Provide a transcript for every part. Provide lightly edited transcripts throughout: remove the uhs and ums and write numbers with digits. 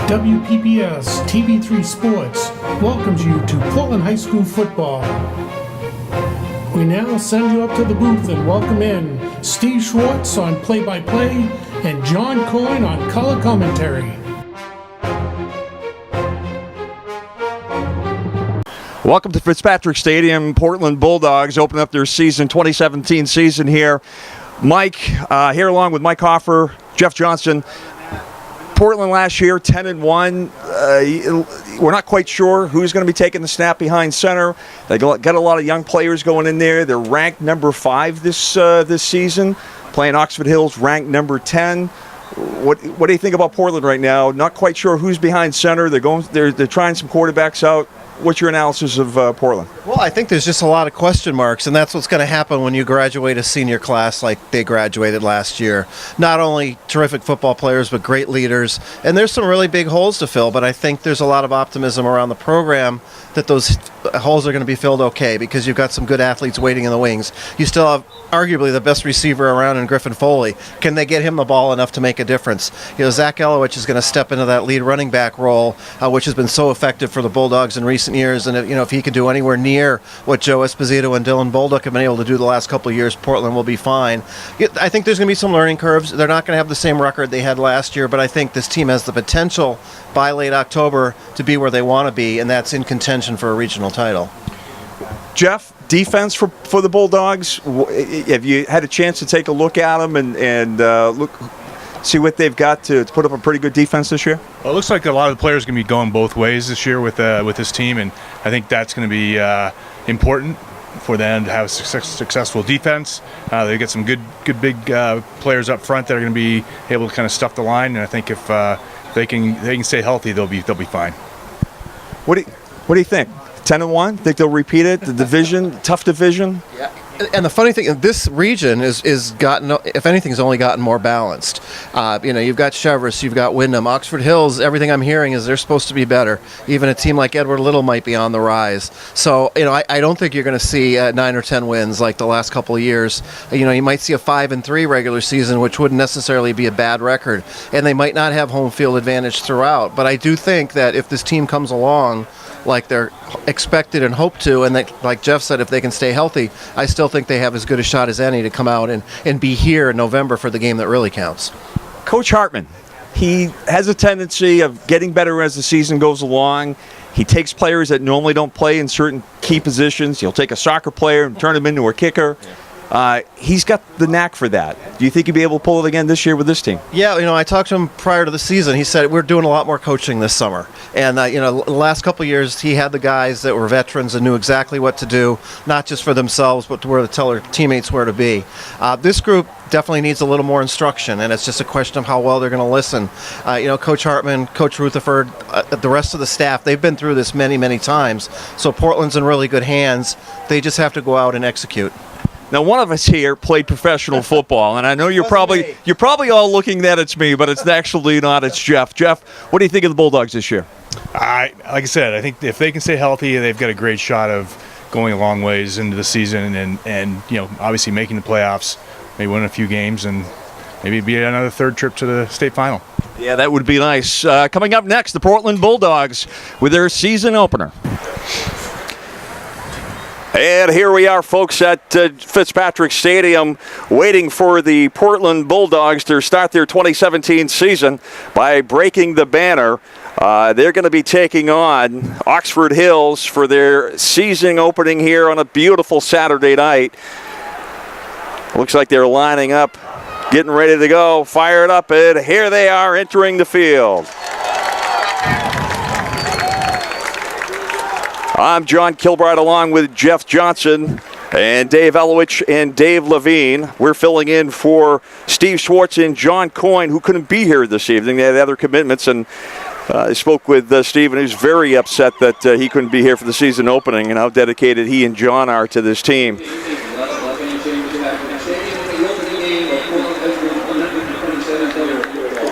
WPPS TV3 Sports welcomes you to Portland High School football. We now send you up to the booth and welcome in Steve Schwartz on play-by-play and John Coyne on color commentary. Welcome to Fitzpatrick Stadium. Portland Bulldogs open up their 2017 season here. Mike, here along with Mike Hoffer, Jeff Johnson. Portland last year, 10-1. We're not quite sure who's going to be taking the snap behind center. They got a lot of young players going in there. They're ranked number 5 this season, playing Oxford Hills, ranked number 10. What do you think about Portland right now? Not quite sure who's behind center. They're trying some quarterbacks out. What's your analysis of Portland? Well, I think there's just a lot of question marks, and that's what's going to happen when you graduate a senior class like they graduated last year. Not only terrific football players, but great leaders. And there's some really big holes to fill, but I think there's a lot of optimism around the program that those holes are going to be filled okay because you've got some good athletes waiting in the wings. You still have arguably the best receiver around in Griffin Foley. Can they get him the ball enough to make a difference? Zach Elowich is going to step into that lead running back role, which has been so effective for the Bulldogs in recent years. And if he can do anywhere near what Joe Esposito and Dylan Bolduc have been able to do the last couple of years, Portland will be fine. I think there's going to be some learning curves. They're not going to have the same record they had last year, but I think this team has the potential by late October to be where they want to be, and that's in contention for a regional title. Jeff, defense for the Bulldogs, have you had a chance to take a look at them and see what they've got to put up a pretty good defense this year? Well, it looks like a lot of the players are going to be going both ways this year with this team, and I think that's going to be important for them to have a successful defense. They get some good big players up front that are going to be able to kind of stuff the line, and I think if they can stay healthy, they'll be fine. What do you think? 10-1? Think they'll repeat it? The division, tough division? Yeah. And the funny thing, this region is gotten, if anything, has only gotten more balanced. You've got Cheverus, you've got Wyndham, Oxford Hills. Everything I'm hearing is they're supposed to be better. Even a team like Edward Little might be on the rise. So, I don't think you're going to see 9 or 10 wins like the last couple of years. You might see a 5-3 regular season, which wouldn't necessarily be a bad record. And they might not have home field advantage throughout. But I do think that if this team comes along like they're expected and hoped to, and that, like Jeff said, if they can stay healthy, I still think they have as good a shot as any to come out and be here in November for the game that really counts. Coach Hartman, he has a tendency of getting better as the season goes along. He takes players that normally don't play in certain key positions. He'll take a soccer player and turn him into a kicker. He's got the knack for that. Do you think he'll be able to pull it again this year with this team? Yeah, I talked to him prior to the season. He said we're doing a lot more coaching this summer. And, the last couple of years, he had the guys that were veterans and knew exactly what to do, not just for themselves, but to tell their teammates where to be. This group definitely needs a little more instruction, and it's just a question of how well they're going to listen. Coach Hartman, Coach Rutherford, the rest of the staff, they've been through this many, many times. So Portland's in really good hands. They just have to go out and execute. Now, one of us here played professional football, and I know you're probably all looking that it's me, but it's actually not. It's Jeff. Jeff, what do you think of the Bulldogs this year? Like I said, I think if they can stay healthy, they've got a great shot of going a long ways into the season and obviously making the playoffs, maybe win a few games, and maybe be another third trip to the state final. Yeah, that would be nice. Coming up next, the Portland Bulldogs with their season opener. And here we are, folks, at Fitzpatrick Stadium, waiting for the Portland Bulldogs to start their 2017 season by breaking the banner. They're going to be taking on Oxford Hills for their season opening here on a beautiful Saturday night. Looks like they're lining up, getting ready to go, fired up, and here they are entering the field. I'm John Kilbride along with Jeff Johnson and Dave Elowich and Dave Levine. We're filling in for Steve Schwartz and John Coyne, who couldn't be here this evening. They had other commitments, and I spoke with Steve, and he was very upset that he couldn't be here for the season opening and how dedicated he and John are to this team.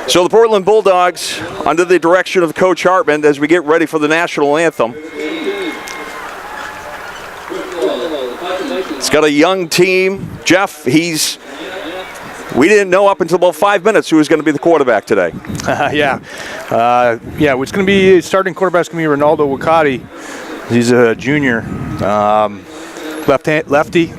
So the Portland Bulldogs, under the direction of Coach Hartman, as we get ready for the national anthem. It's got a young team. Jeff, he's We didn't know up until about 5 minutes who was going to be the quarterback today. Yeah, it's going to be starting quarterback's going to be Ronaldo Wakati. He's a junior, lefty.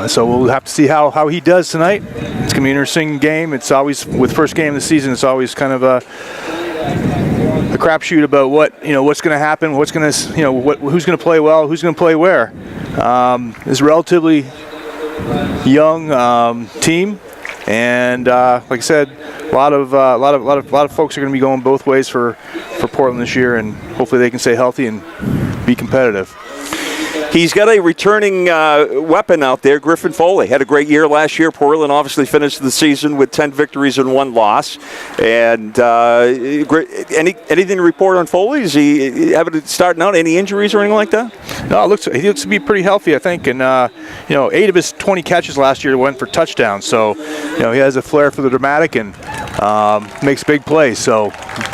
So we'll have to see how he does tonight. It's going to be an interesting game. It's always, with first game of the season, it's always kind of a crapshoot about what's going to happen, who's going to play well, who's going to play where. It's a relatively young team, and like I said, a lot of folks are going to be going both ways for Portland this year, and hopefully they can stay healthy and be competitive. He's got a returning weapon out there. Griffin Foley had a great year last year. Portland obviously finished the season with 10 victories and 1 loss. And anything to report on Foley? Is he starting out? Any injuries or anything like that? No, he looks to be pretty healthy, I think. And 8 of his 20 catches last year went for touchdowns. So he has a flair for the dramatic and makes big plays. So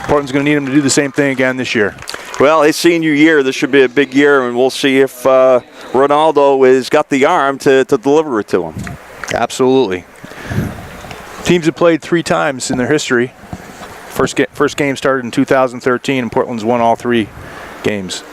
Portland's going to need him to do the same thing again this year. Well, his senior year, this should be a big year, and we'll see if Ronaldo has got the arm to deliver it to him. Absolutely. Teams have played 3 times in their history. First game started in 2013, and Portland's won all 3 games.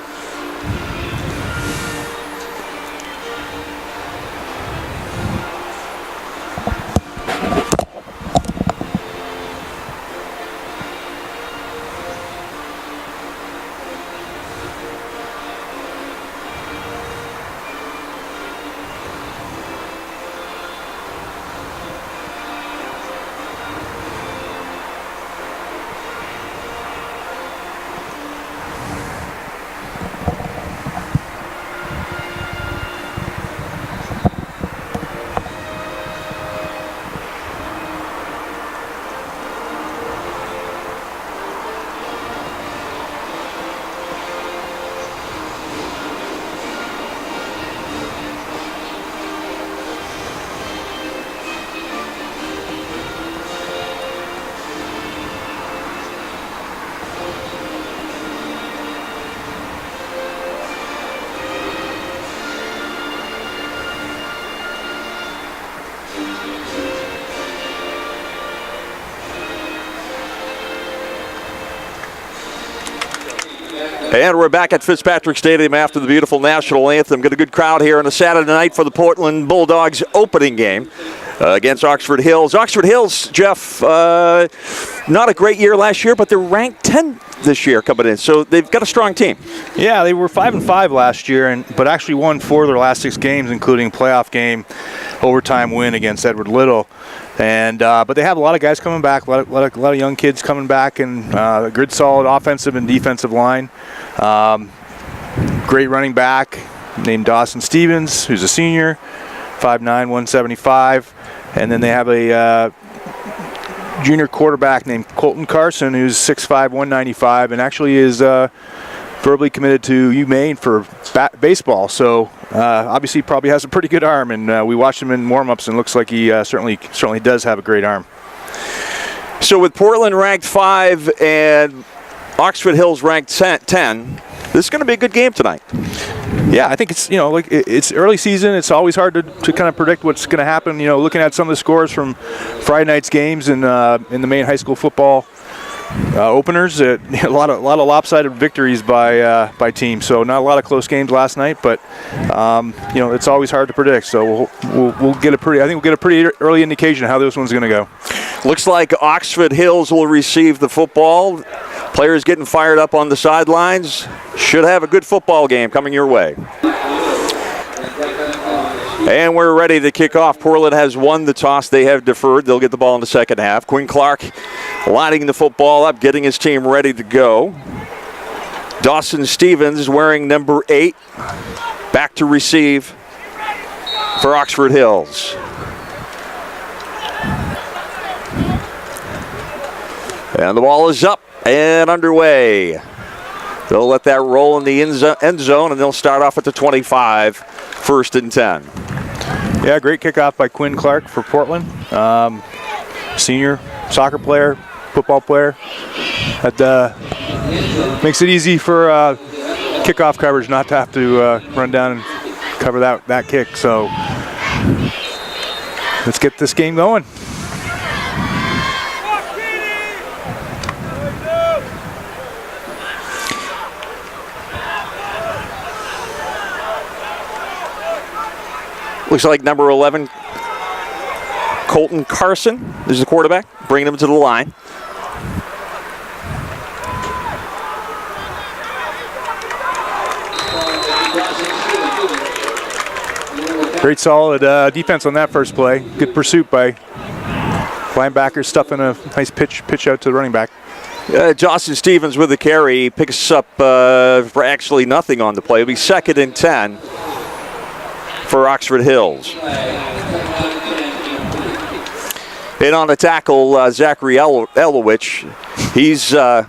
And we're back at Fitzpatrick Stadium after the beautiful national anthem. Got a good crowd here on a Saturday night for the Portland Bulldogs opening game against Oxford Hills. Oxford Hills, Jeff, not a great year last year, but they're ranked 10th this year coming in, so they've got a strong team. Yeah, they were 5-5 last year, but actually won 4 of their last 6 games, including a playoff game, overtime win against Edward Little. And but they have a lot of guys coming back, a lot of young kids coming back, and a good, solid offensive and defensive line. Great running back named Dawson Stevens, who's a senior, 5'9", 175. And then they have a junior quarterback named Colton Carson, who's 6'5", 195, and actually is verbally committed to Maine for baseball. So obviously probably has a pretty good arm, and we watched him in warm-ups, and looks like he certainly does have a great arm. So with Portland ranked 5 and Oxford Hills ranked 10, this is going to be a good game tonight. Yeah, I think it's it's early season. It's always hard to kind of predict what's going to happen. Looking at some of the scores from Friday night's games in the Maine high school football openers, a lot of lopsided victories by teams. So not a lot of close games last night, but it's always hard to predict. So we'll get a pretty early indication of how this one's going to go. Looks like Oxford Hills will receive the football. Players getting fired up on the sidelines. Should have a good football game coming your way. And we're ready to kick off. Portland has won the toss. They have deferred. They'll get the ball in the second half. Quinn Clark lining the football up, getting his team ready to go. Dawson Stevens wearing number 8. Back to receive for Oxford Hills. And the ball is up and underway. They'll let that roll in the end zone, and they'll start off at the 25, 1st and 10. Yeah, great kickoff by Quinn Clark for Portland. Senior soccer player, football player. That makes it easy for kickoff coverage not to have to run down and cover that kick. So let's get this game going. Looks like number 11, Colton Carson is the quarterback, bringing him to the line. Great solid defense on that first play. Good pursuit by linebacker, stuffing a nice pitch out to the running back. Justin Stevens with the carry, picks up for actually nothing on the play. It'll be 2nd and 10 for Oxford Hills. And on the tackle, Zachary Elowich. He's going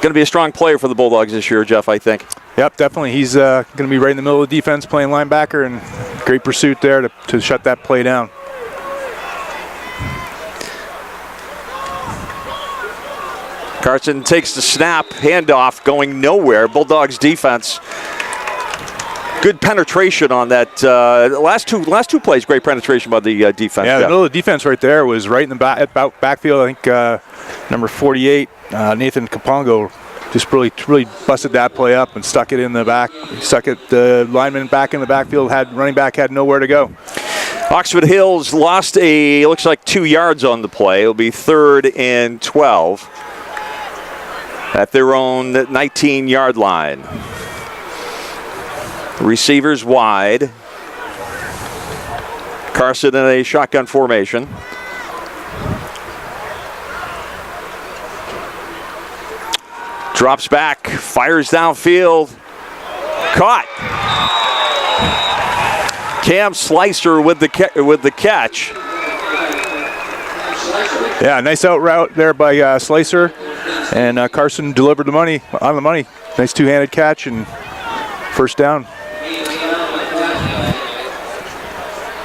to be a strong player for the Bulldogs this year, Jeff, I think. Yep, definitely. He's going to be right in the middle of the defense playing linebacker, and great pursuit there to shut that play down. Carson takes the snap, handoff, going nowhere. Bulldogs defense. Good penetration on that. Last two plays, great penetration by the defense. Yeah, the middle of the defense right there was right in the backfield. I think number 48, Nathan Kapongo, just really busted that play up and stuck it in the back. Stuck it, the lineman back in the backfield. Running back had nowhere to go. Oxford Hills lost looks like 2 yards on the play. It'll be 3rd and 12 at their own 19-yard line. Receivers wide. Carson in a shotgun formation. Drops back, fires downfield. Caught. Cam Slicer with the catch. Yeah, nice out route there by Slicer, and Carson delivered the money on the money. Nice two-handed catch and first down.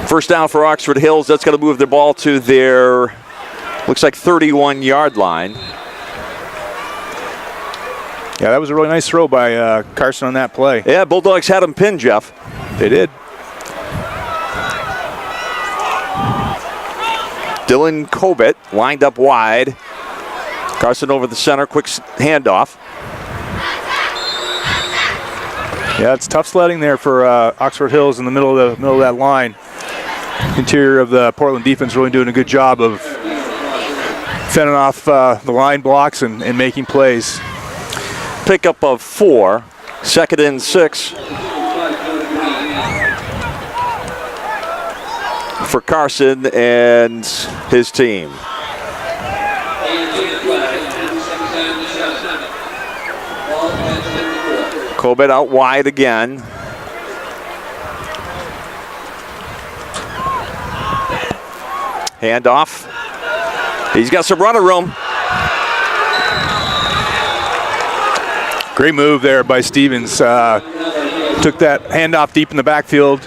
First down for Oxford Hills. That's going to move the ball to their, looks like 31-yard line. Yeah, that was a really nice throw by Carson on that play. Yeah, Bulldogs had him pinned, Jeff. They did. Dylan Kobit lined up wide. Carson over the center, quick handoff. Yeah, it's tough sledding there for Oxford Hills in the middle of that line. Interior of the Portland defense really doing a good job of fending off the line blocks and making plays. Pickup of 4, 2nd and 6 for Carson and his team. Kobit out wide again. Handoff. He's got some running room. Great move there by Stevens. Took that handoff deep in the backfield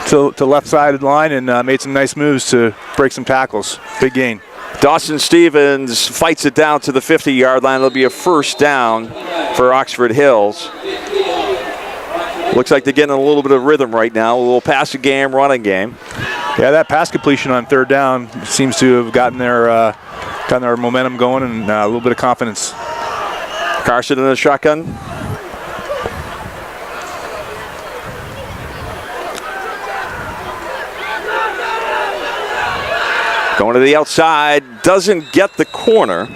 to left side of the line and made some nice moves to break some tackles. Big gain. Dawson Stevens fights it down to the 50-yard line. It'll be a first down for Oxford Hills. Looks like they're getting a little bit of rhythm right now. A little passing game, running game. Yeah, that pass completion on 3rd down seems to have gotten their momentum going and a little bit of confidence. Carson in the shotgun. Going to the outside, doesn't get the corner.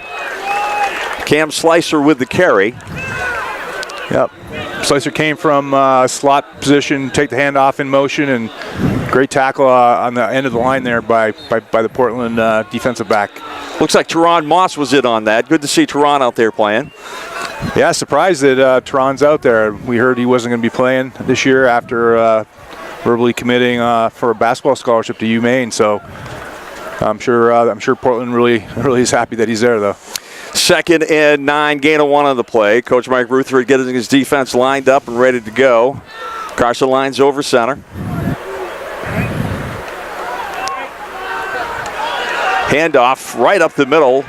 Cam Slicer with the carry. Yep. Slicer came from slot position, take the handoff in motion, and great tackle on the end of the line there by the Portland defensive back. Looks like Teron Moss was in on that. Good to see Teron out there playing. Yeah, surprised that Teron's out there. We heard he wasn't going to be playing this year after verbally committing for a basketball scholarship to Maine. So I'm sure Portland really is happy that he's there, though. 2nd and 9, gain of 1 on the play. Coach Mike Rutherford getting his defense lined up and ready to go. Carson lines over center. Handoff right up the middle.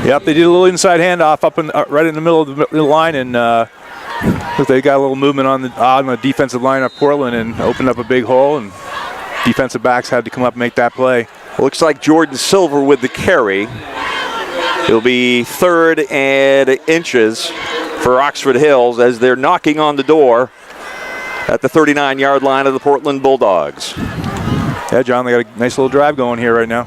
Yep, they did a little inside handoff up right in the middle of the line, and But they got a little movement on the defensive line of Portland and opened up a big hole, and defensive backs had to come up and make that play. Looks like Jordan Silver with the carry. It'll be 3rd and inches for Oxford Hills as they're knocking on the door at the 39-yard line of the Portland Bulldogs. Yeah, John, they got a nice little drive going here right now.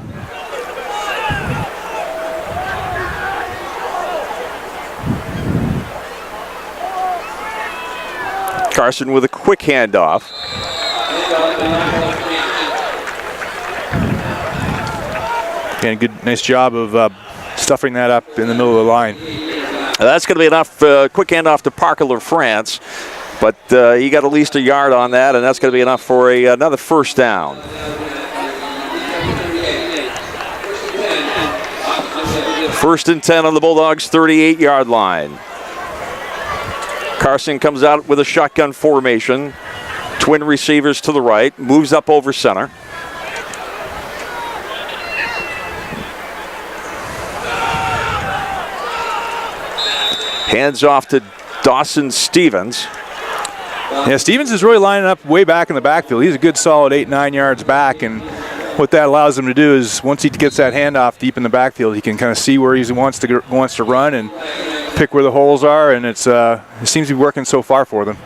Carson with a quick handoff. Again, nice job of stuffing that up in the middle of the line. That's going to be enough. Quick handoff to Parker LaFrance, but he got at least a yard on that, and that's going to be enough for another first down. First and 10 on the Bulldogs' 38-yard line. Carson comes out with a shotgun formation. Twin receivers to the right, moves up over center. Hands off to Dawson Stevens. Yeah, Stevens is really lining up way back in the backfield. He's a good solid 8-9 yards back, and what that allows him to do is once he gets that handoff deep in the backfield, he can kind of see where he wants to run and pick where the holes are, and it seems to be working so far for them.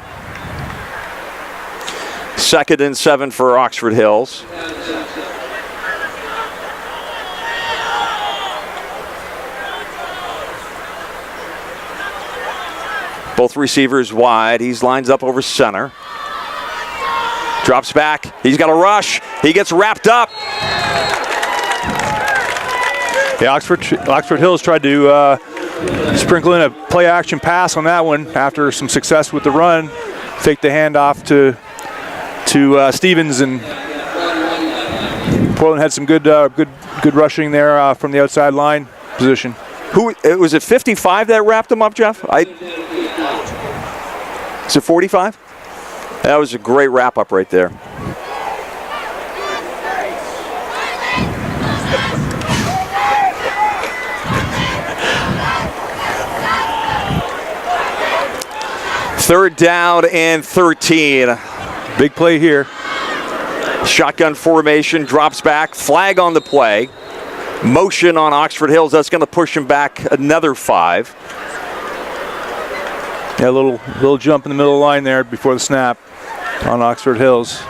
2nd and 7 for Oxford Hills. Both receivers wide. He lines up over center. Drops back. He's got a rush. He gets wrapped up. Yeah, Oxford Hills tried to sprinkle in a play-action pass on that one after some success with the run. Faked the handoff to Stevens, and Portland had some good rushing there from the outside line position. Who was it? 55 that wrapped him up, Jeff? Is it 45? That was a great wrap up right there. Third down and 13. Big play here. Shotgun formation, drops back, flag on the play. Motion on Oxford Hills. That's going to push him back another 5. Yeah, a little jump in the middle of the line there before the snap on Oxford Hills.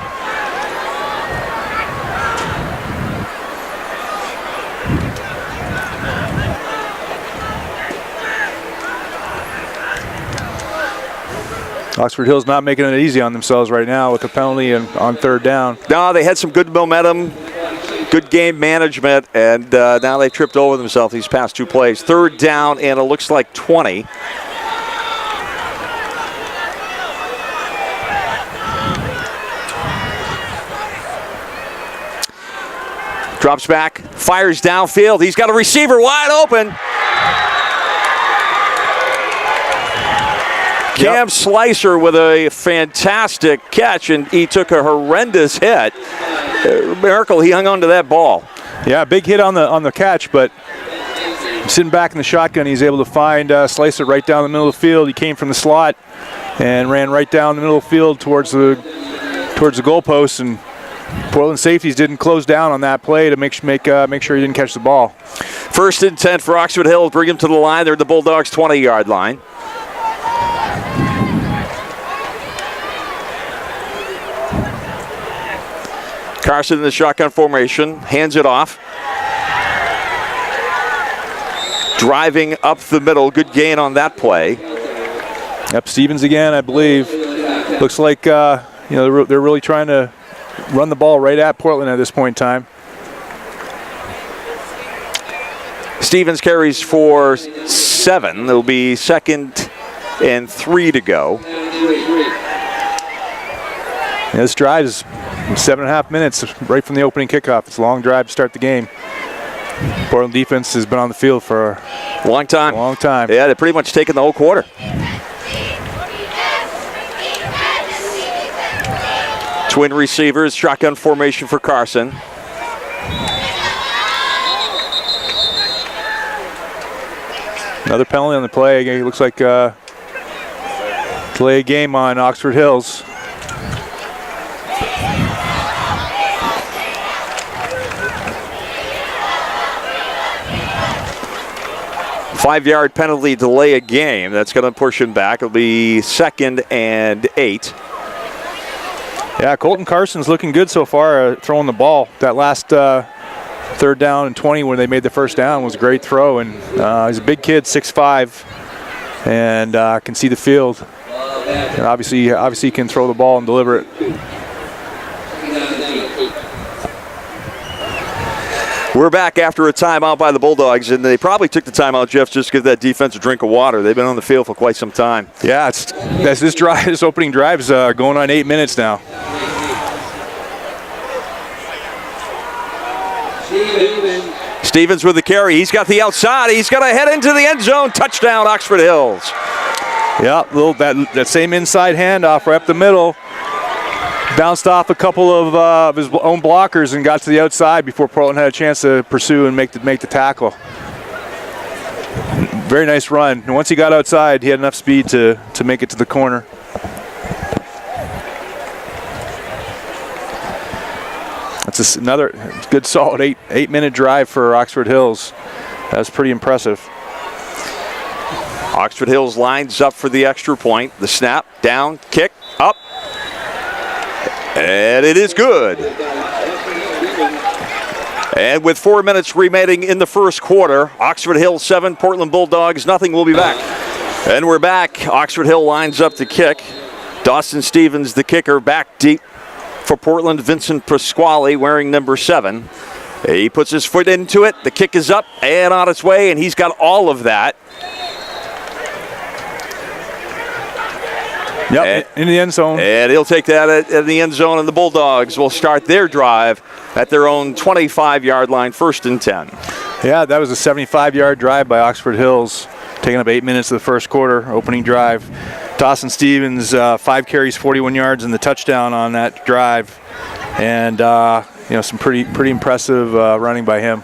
Oxford Hills not making it easy on themselves right now with the penalty on 3rd down. No, they had some good momentum, good game management, and now they tripped over themselves these past 2 plays. 3rd down, and it looks like 20. Drops back, fires downfield. He's got a receiver wide open. Cam Slicer with a fantastic catch, and he took a horrendous hit. Miracle, he hung on to that ball. Yeah, big hit on the catch, but sitting back in the shotgun, he's able to find Slicer right down the middle of the field. He came from the slot and ran right down the middle of the field towards the goalpost, and Portland safeties didn't close down on that play to make sure he didn't catch the ball. 1st and 10 for Oxford Hill. Bring him to the line. They're at the Bulldogs' 20-yard line. Carson in the shotgun formation, hands it off. Driving up the middle, good gain on that play. Yep, Stevens again, I believe. Looks like they're really trying to run the ball right at Portland at this point in time. Stevens carries for 7. It'll be 2nd and 3 to go. Yeah, this drive is 7.5 minutes right from the opening kickoff. It's a long drive to start the game. Portland defense has been on the field for a long time. Yeah, they're pretty much taking the whole quarter. Twin receivers, shotgun formation for Carson. Another penalty on the play. Again, it looks like Delay game on Oxford Hills. Five-yard penalty, delay a game. That's going to push him back. It'll be 2nd and 8. Yeah, Colton Carson's looking good so far throwing the ball. That last 3rd down and 20 when they made the first down was a great throw. And he's a big kid, 6'5", and can see the field. And obviously can throw the ball and deliver it. We're back after a timeout by the Bulldogs, and they probably took the timeout, Jeff, just to give that defense a drink of water. They've been on the field for quite some time. Yeah, this opening drive is going on 8 minutes now. Stevens with the carry. He's got the outside. He's going to head into the end zone. Touchdown, Oxford Hills. Yeah, that same inside handoff right up the middle. Bounced off a couple of his own blockers and got to the outside before Portland had a chance to pursue and make the tackle. Very nice run. And once he got outside, he had enough speed to make it to the corner. That's another good solid eight-minute drive for Oxford Hills. That's pretty impressive. Oxford Hills lines up for the extra point. The snap, down, kick, up. And it is good. And with 4 minutes remaining in the first quarter, Oxford Hill 7, Portland Bulldogs nothing. We'll be back. And we're back. Oxford Hill lines up to kick. Dawson Stevens, the kicker, back deep for Portland. Vincent Pasquale wearing number 7. He puts his foot into it. The kick is up and on its way, and he's got all of that. Yep, in the end zone. And he'll take that in the end zone, and the Bulldogs will start their drive at their own 25-yard line, 1st and 10. Yeah, that was a 75-yard drive by Oxford Hills, taking up 8 minutes of the first quarter, opening drive. Dawson Stevens, 5 carries, 41 yards, and the touchdown on that drive. And, some pretty impressive running by him.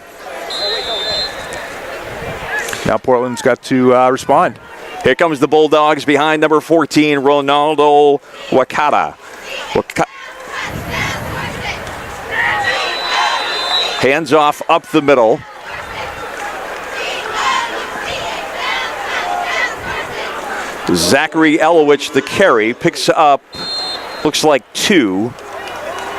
Now Portland's got to respond. Here comes the Bulldogs behind number 14, Ronaldo Wakata. Hands off up the middle. Zachary Elowich, the carry, picks up, looks like 2.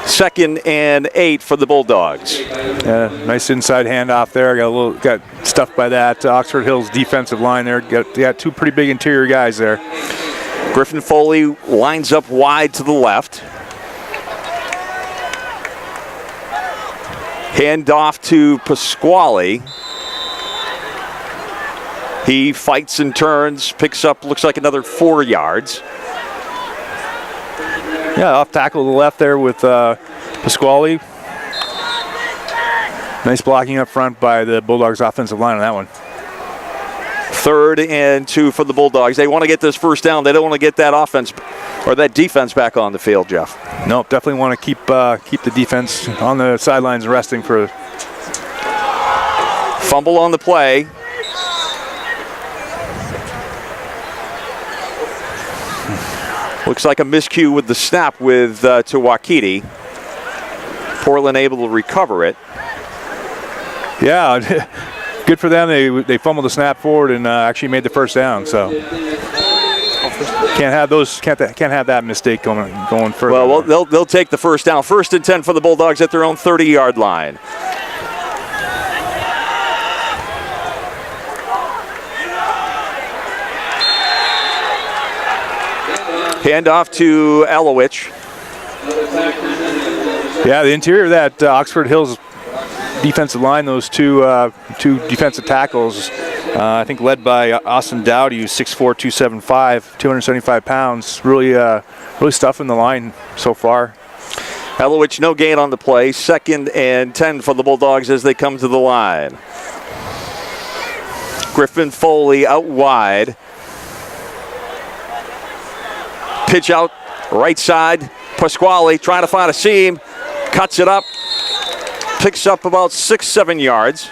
2nd and 8 for the Bulldogs. Yeah, nice inside handoff there. Got stuffed by that Oxford Hills defensive line there. Got 2 pretty big interior guys there. Griffin Foley lines up wide to the left. Hand off to Pasquale. He fights and turns, picks up, looks like another 4 yards. Yeah, off tackle to the left there with Pasquale. Nice blocking up front by the Bulldogs offensive line on that one. 3rd and 2 for the Bulldogs. They want to get this first down. They don't want to get that offense or that defense back on the field, Jeff. No, definitely want to keep the defense on the sidelines resting for. Fumble on the play. Looks like a miscue with the snap with to Wakiti. Portland able to recover it. Yeah, good for them. They fumbled the snap forward and actually made the first down. So can't have that mistake going further. Well, they'll take the first down. 1st and 10 for the Bulldogs at their own 30-yard line. Handoff to Elowich. Yeah, the interior of that Oxford Hills defensive line, those two defensive tackles, I think led by Austin Dowdy, who's 6'4", 275, 275 pounds. Really stuffing the line so far. Elowich, no gain on the play. 2nd and 10 for the Bulldogs as they come to the line. Griffin Foley out wide. Pitch out right side. Pasquale trying to find a seam. Cuts it up. Picks up about 6-7 yards.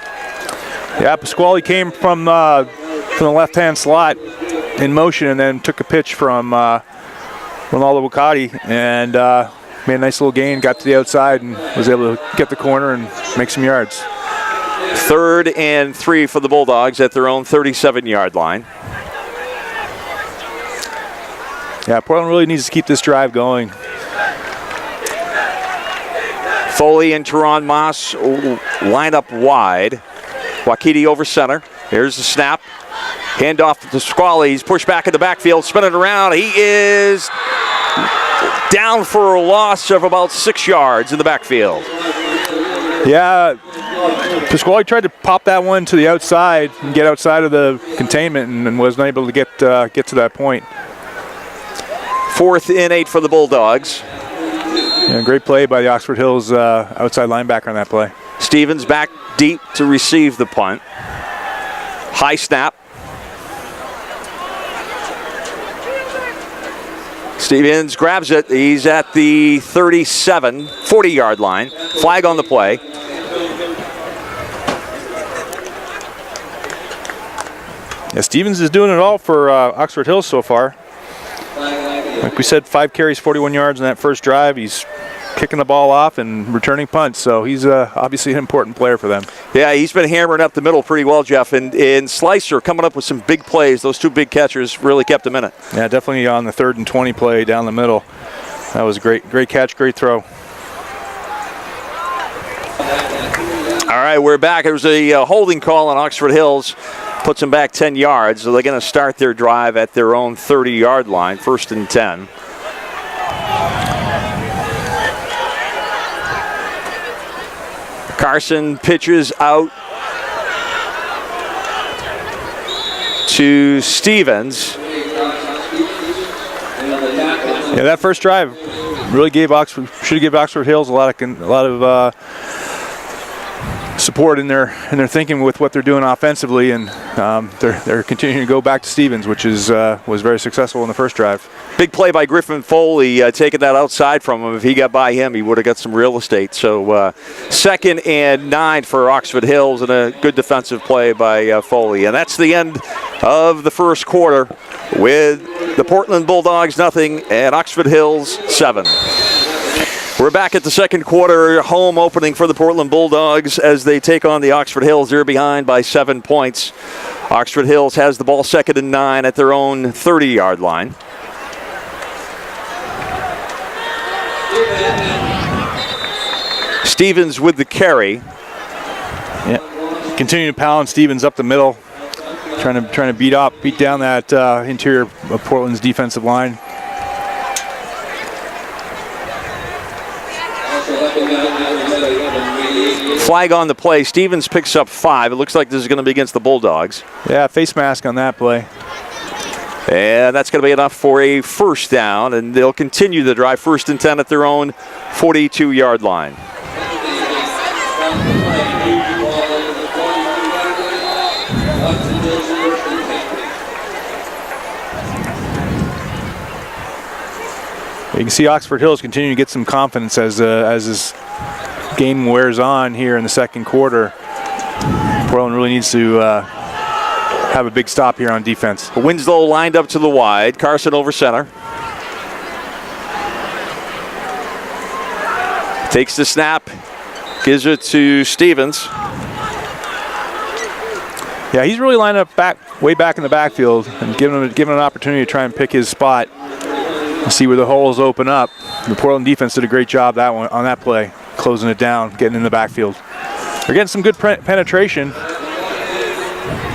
Yeah, Pasquale came from the left-hand slot in motion and then took a pitch from Ronaldo Wakati, and made a nice little gain, got to the outside, and was able to get the corner and make some yards. 3rd and 3 for the Bulldogs at their own 37-yard line. Yeah, Portland really needs to keep this drive going. Foley and Teron Moss line up wide. Wakiti over center. Here's the snap. Handoff to Squally. He's pushed back in the backfield, spinning around. He is down for a loss of about 6 yards in the backfield. Yeah, Pasquale tried to pop that one to the outside and get outside of the containment and wasn't able to get to that point. 4th and 8 for the Bulldogs. Yeah, great play by the Oxford Hills outside linebacker on that play. Stevens back deep to receive the punt. High snap. Stevens grabs it. He's at the 37, 40-yard line. Flag on the play. Yeah, Stevens is doing it all for Oxford Hills so far. Like we said, 5 carries, 41 yards in that first drive. He's kicking the ball off and returning punts, so he's obviously an important player for them. Yeah, he's been hammering up the middle pretty well, Jeff. And Slicer coming up with some big plays. Those 2 big catchers really kept him in it. Yeah, definitely on the 3rd and 20 play down the middle. That was a great catch, great throw. All right, we're back. There was a holding call on Oxford Hills. Puts them back 10 yards. So they're going to start their drive at their own 30-yard line, 1st and 10. Carson pitches out to Stevens. Yeah, that first drive really should give Oxford Hills a lot of support in their thinking with what they're doing offensively, and they're continuing to go back to Stevens, which was very successful in the first drive. Big play by Griffin Foley, taking that outside from him. If he got by him, he would have got some real estate. So 2nd and 9 for Oxford Hills, and a good defensive play by Foley. And that's the end of the first quarter, with the Portland Bulldogs 0 and Oxford Hills 7. We're back at the second quarter, home opening for the Portland Bulldogs as they take on the Oxford Hills. They're behind by 7 points. Oxford Hills has the ball 2nd and 9 at their own 30-yard line. Stevens with the carry. Yeah, continuing to pound Stevens up the middle, trying to beat down that interior of Portland's defensive line. Flag on the play. Stevens picks up 5. It looks like this is going to be against the Bulldogs. Yeah, face mask on that play. And that's going to be enough for a first down, and they'll continue the drive. 1st and 10 at their own 42-yard line. You can see Oxford Hills continue to get some confidence as this game wears on here in the second quarter. Portland really needs to have a big stop here on defense. Winslow lined up to the wide. Carson over center. Takes the snap. Gives it to Stevens. Yeah, he's really lined up way back in the backfield and given an opportunity to try and pick his spot and see where the holes open up. The Portland defense did a great job on that play, closing it down, getting in the backfield. They're getting some good penetration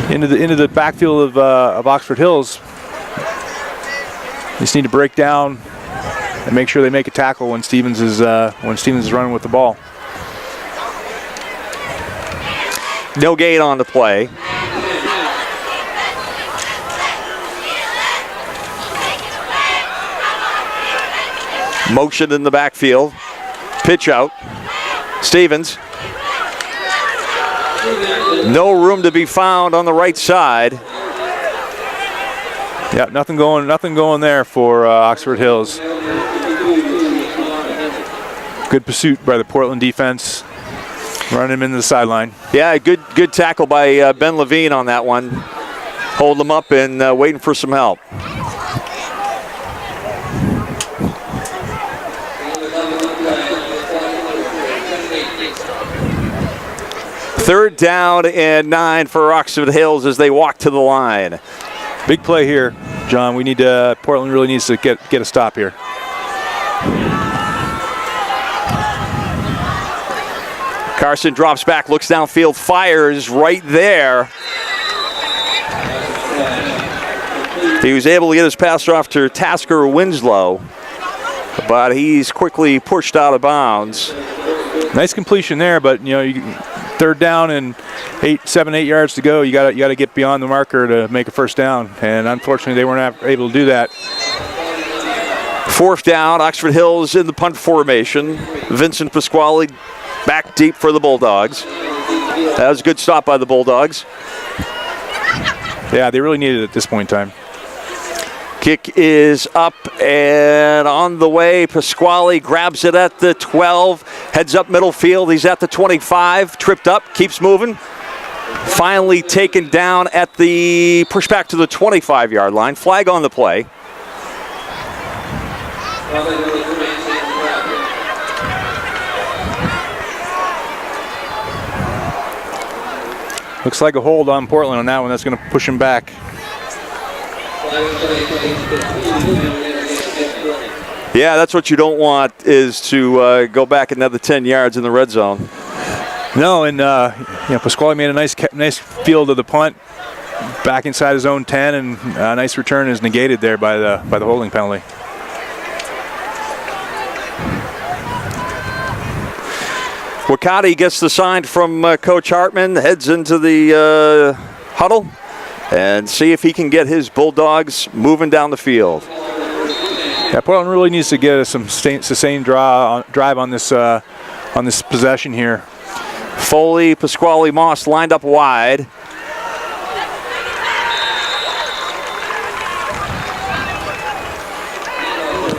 into the backfield of Oxford Hills. They just need to break down and make sure they make a tackle when Stevens is running with the ball. No gain on the play. Motion in the backfield. Pitch out. Stevens. No room to be found on the right side. Yeah, nothing going there for Oxford Hills. Good pursuit by the Portland defense. Running him into the sideline. Yeah, good tackle by Ben Levine on that one. Holding him up and waiting for some help. 3rd down and 9 for Oxford Hills as they walk to the line. Big play here, John. We need to. Portland really needs to get a stop here. Carson drops back, looks downfield, fires right there. He was able to get his pass off to Tasker Winslow, but he's quickly pushed out of bounds. Nice completion there, but 3rd down and 7, 8 yards to go. You got to get beyond the marker to make a 1st down, and unfortunately they weren't able to do that. 4th down, Oxford Hills in the punt formation. Vincent Pasquale back deep for the Bulldogs. That was a good stop by the Bulldogs. Yeah, they really needed it at this point in time. Kick is up and on the way. Pasquale grabs it at the 12, heads up middle field. He's at the 25, tripped up, keeps moving. Finally taken down at the pushback to the 25-yard line. Flag on the play. Looks like a hold on Portland on that one. That's going to push him back. Yeah, that's what you don't want, is to go back another 10 yards in the red zone. No, and Pasquale made a nice field of the punt back inside his own 10, and a nice return is negated there by the holding penalty. Wakati gets the sign from Coach Hartman, heads into the huddle, and see if he can get his Bulldogs moving down the field. Yeah, Portland really needs to get some sustained drive on this possession here. Foley, Pasquale, Moss lined up wide.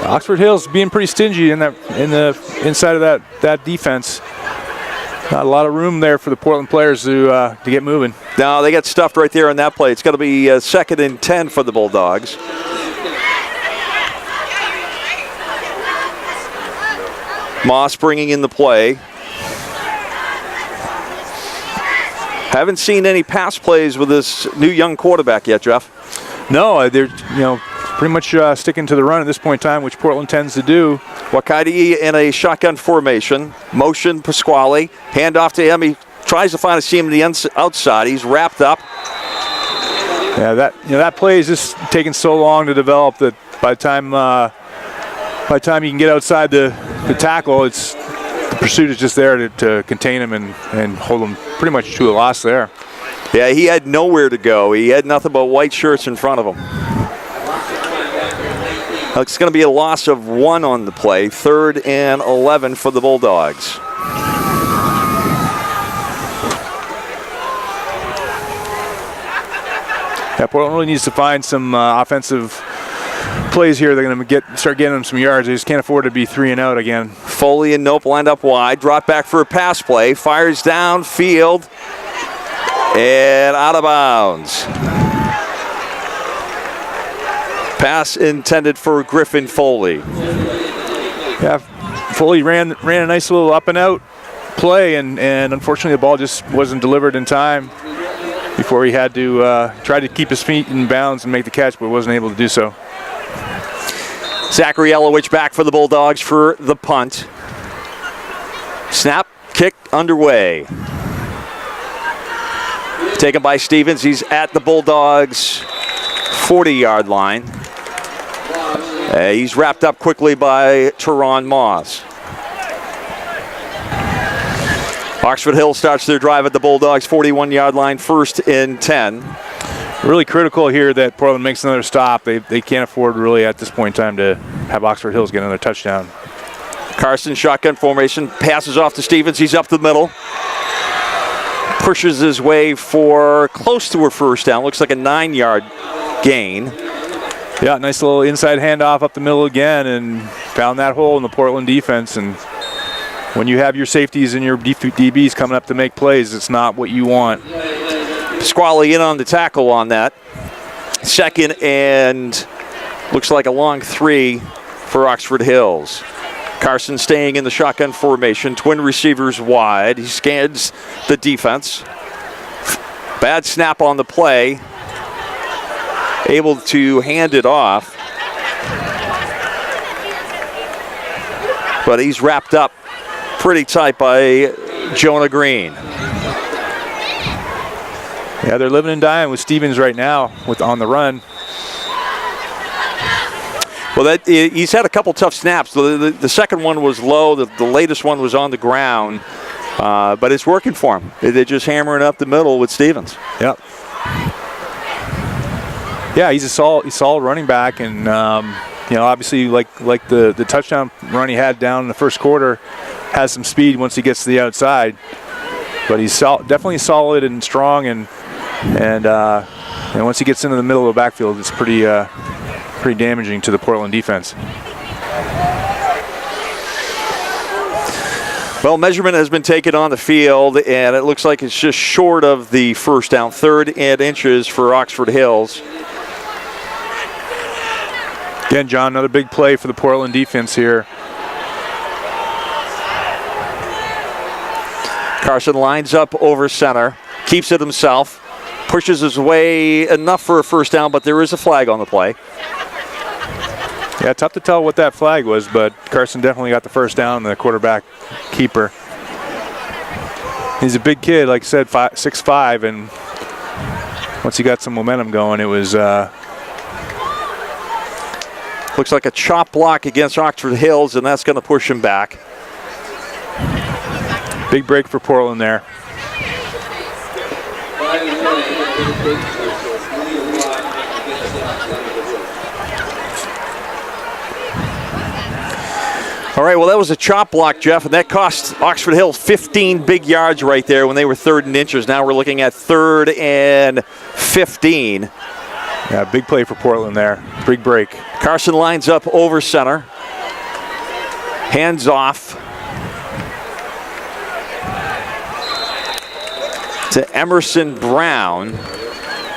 Oxford Hills being pretty stingy in the inside of that defense. Not a lot of room there for the Portland players to get moving. No, they got stuffed right there on that play. It's going to be 2nd and 10 for the Bulldogs. Moss bringing in the play. Haven't seen any pass plays with this new young quarterback yet, Jeff. No, they're pretty much sticking to the run at this point in time, which Portland tends to do. Wakati in a shotgun formation. Motion Pasquale. Hand off to him. He tries to find a seam to the outside. He's wrapped up. Yeah, that play is just taking so long to develop that by the time you can get outside the tackle, the pursuit is just there to contain him and hold him pretty much to a loss there. Yeah, he had nowhere to go. He had nothing but white shirts in front of him. It's going to be a loss of 1 on the play. 3rd and 11 for the Bulldogs. Yeah, Portland really needs to find some offensive plays here. They're going to start getting them some yards. They just can't afford to be 3 and out again. Foley and Nope lined up wide. Drop back for a pass play. Fires downfield. And out of bounds. Pass intended for Griffin Foley. Yeah, Foley ran a nice little up and out play, and unfortunately the ball just wasn't delivered in time before he had to try to keep his feet in bounds and make the catch, but wasn't able to do so. Zachary Elowich back for the Bulldogs for the punt. Snap, kick underway. Taken by Stevens. He's at the Bulldogs' 40-yard line. He's wrapped up quickly by Teron Moss. Oxford Hill starts their drive at the Bulldogs' 41-yard line, 1st and 10. Really critical here that Portland makes another stop. They can't afford really at this point in time to have Oxford Hills get another touchdown. Carson, shotgun formation, passes off to Stevens. He's up the middle. Pushes his way for close to a 1st down. Looks like a 9-yard gain. Yeah, nice little inside handoff up the middle again, and found that hole in the Portland defense. And when you have your safeties and your DBs coming up to make plays, it's not what you want. Pasquale in on the tackle on that. 2nd and looks like a long 3 for Oxford Hills. Carson staying in the shotgun formation. Twin receivers wide. He scans the defense. Bad snap on the play. Able to hand it off. But he's wrapped up pretty tight by Jonah Green. Yeah, they're living and dying with Stevens right now on the run. Well, he's had a couple tough snaps. The second one was low. The latest one was on the ground. But it's working for him. They're just hammering up the middle with Stevens. Yep. Yeah, he's a solid running back, and obviously like the touchdown run he had down in the first quarter, has some speed once he gets to the outside. But he's definitely solid and strong, and once he gets into the middle of the backfield, it's pretty damaging to the Portland defense. Well, measurement has been taken on the field, and it looks like it's just short of the first down, 3rd and inches for Oxford Hills. Again, John, another big play for the Portland defense here. Carson lines up over center, keeps it himself, pushes his way enough for a first down, but there is a flag on the play. Yeah, tough to tell what that flag was, but Carson definitely got the first down, the quarterback keeper. He's a big kid, like I said, 6'5", and once he got some momentum going, it was... Looks like a chop block against Oxford Hills, and that's going to push him back. Big break for Portland there. All right, well, that was a chop block, Jeff, and that cost Oxford Hills 15 big yards right there when they were 3rd and inches. Now we're looking at 3rd and 15. Yeah, big play for Portland there. Big break. Carson lines up over center. Hands off to Emerson Brown.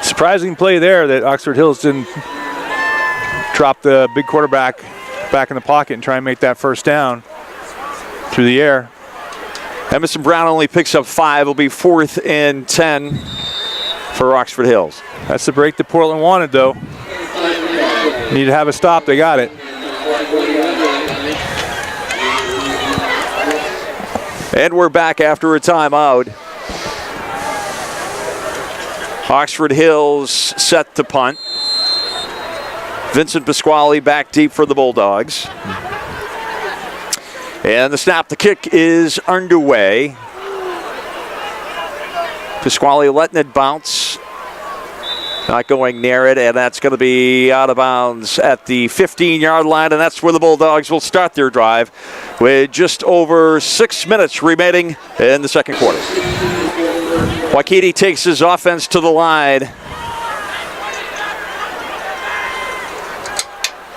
Surprising play there that Oxford Hills didn't drop the big quarterback back in the pocket and try and make that first down through the air. Emerson Brown only picks up 5. It'll be 4th and 10 for Oxford Hills. That's the break that Portland wanted, though. Need to have a stop. They got it. And we're back after a timeout. Oxford Hills set to punt. Vincent Pasquale back deep for the Bulldogs. And the snap, the kick is underway. Pasquale letting it bounce. Not going near it, and that's going to be out of bounds at the 15-yard line, and that's where the Bulldogs will start their drive with just over 6 minutes remaining in the second quarter. Waikiki takes his offense to the line.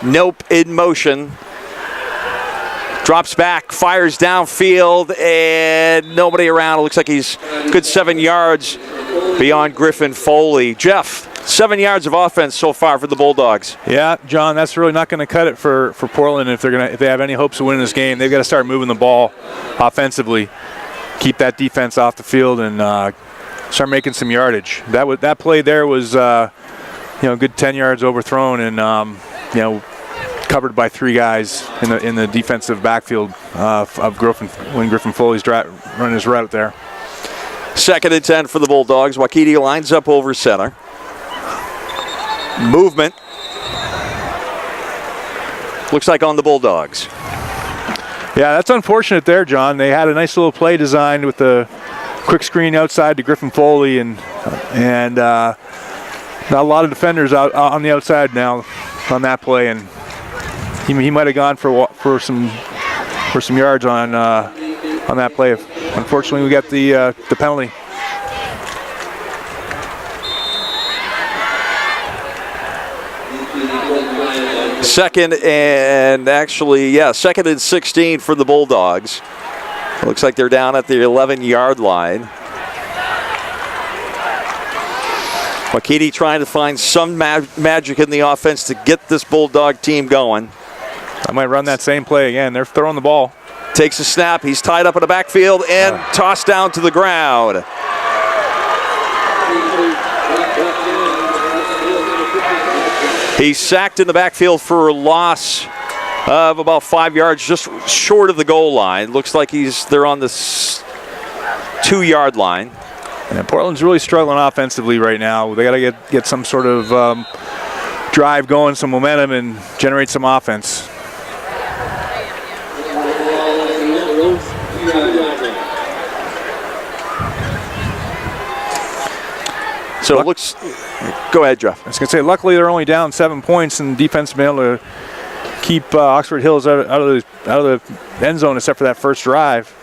Nope in motion. Drops back, fires downfield, and nobody around. It looks like he's good 7 yards beyond Griffin Foley. Jeff, 7 yards of offense so far for the Bulldogs. Yeah, John, that's really not going to cut it for Portland if they have any hopes of winning this game. They've got to start moving the ball offensively, keep that defense off the field, and start making some yardage. That play there was good 10 yards overthrown, and covered by 3 guys in the defensive backfield of Griffin when Griffin Foley's running his route there. 2nd and 10 for the Bulldogs. Waikiki lines up over center. Movement. Looks like on the Bulldogs. Yeah, that's unfortunate there, John. They had a nice little play designed with the quick screen outside to Griffin Foley, and not a lot of defenders out on the outside now on that play, and he might have gone for some yards on that play. Unfortunately, we got the penalty. Second and 16 for the Bulldogs. Looks like they're down at the 11-yard line. Waikiki trying to find some magic in the offense to get this Bulldog team going. I might run that same play again. They're throwing the ball. Takes a snap. He's tied up in the backfield and tossed down to the ground. He's sacked in the backfield for a loss of about 5 yards, just short of the goal line. Looks like they're on the 2-yard line. Yeah, Portland's really struggling offensively right now. They got to get some sort of drive going, some momentum, and generate some offense. So it looks. Go ahead, Jeff. I was going to say, luckily they're only down 7 points, and the defense has been able to keep Oxford Hills out of the end zone except for that first drive.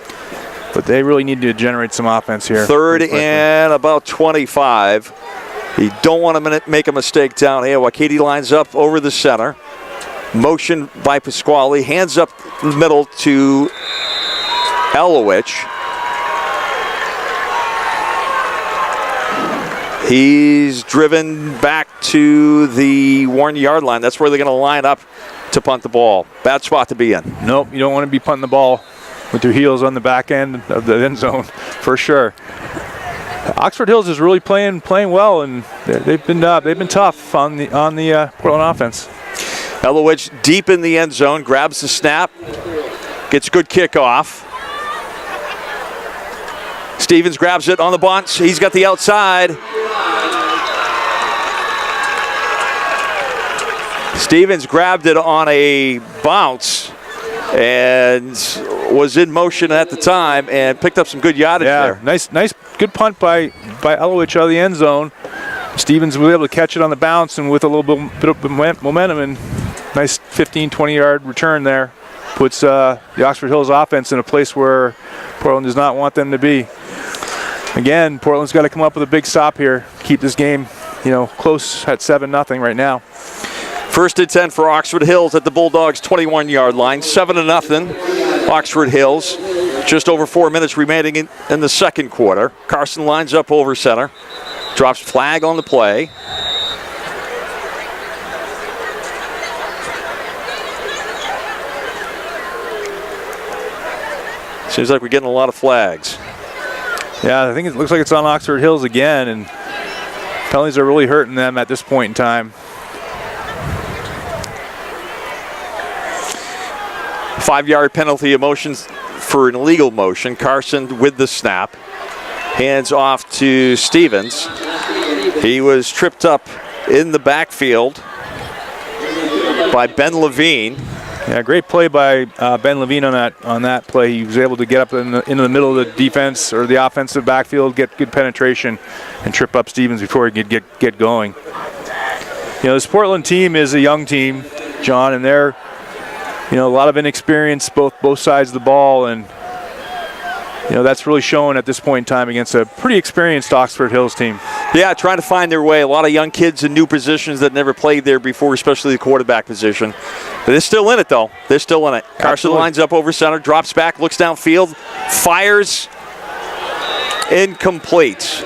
But they really need to generate some offense here. 3rd and about 25. You don't want to make a mistake down here. Wakiti lines up over the center. Motion by Pasquale. Hands up the middle to Elowich. He's driven back to the 1-yard line. That's where they're going to line up to punt the ball. Bad spot to be in. Nope, you don't want to be punting the ball with your heels on the back end of the end zone, for sure. Oxford Hills is really playing well, and they've been tough on the Portland offense. Elowich deep in the end zone, grabs the snap, gets good kickoff. Stevens grabs it on the bunch. He's got the outside. Stevens grabbed it on a bounce and was in motion at the time and picked up some good yardage there. Nice, good punt by Elowich out of the end zone. Stevens was able to catch it on the bounce and with a little bit of momentum, and nice 15, 20-yard return there. Puts the Oxford Hills offense in a place where Portland does not want them to be. Again, Portland's got to come up with a big stop here. Keep this game, close at 7-0 right now. 1st and 10 for Oxford Hills at the Bulldogs' 21-yard line. 7-0, Oxford Hills. Just over 4 minutes remaining in the second quarter. Carson lines up over center. Drops flag on the play. Seems like we're getting a lot of flags. Yeah, I think it looks like it's on Oxford Hills again, and penalties are really hurting them at this point in time. 5-yard penalty of motion for an illegal motion. Carson with the snap. Hands off to Stevens. He was tripped up in the backfield by Ben Levine. Yeah, great play by Ben Levine on that play. He was able to get up into the middle of the defense or the offensive backfield, get good penetration, and trip up Stevens before he could get going. This Portland team is a young team, John, and they're a lot of inexperience both sides of the ball, and that's really shown at this point in time against a pretty experienced Oxford Hills team. Yeah, trying to find their way. A lot of young kids in new positions that never played there before, especially the quarterback position. But they're still in it, though. They're still in it. Carson Absolutely. lines up over center, drops back, looks downfield, fires, incomplete.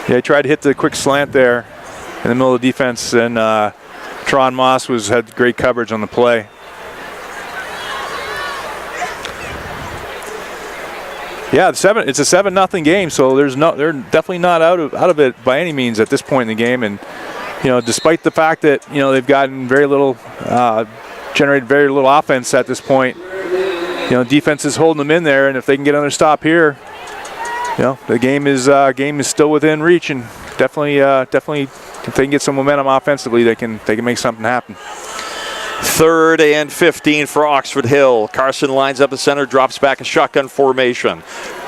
Yeah, he tried to hit the quick slant there in the middle of the defense, and Tron Moss had great coverage on the play. Yeah, it's a 7-0 game, so they're definitely not out of it by any means at this point in the game. And despite the fact that they've gotten very little, generated very little offense at this point, defense is holding them in there. And if they can get another stop here, the game is still within reach, and definitely if they can get some momentum offensively, they can make something happen. 3rd and 15 for Oxford Hill. Carson lines up the center, drops back a shotgun formation.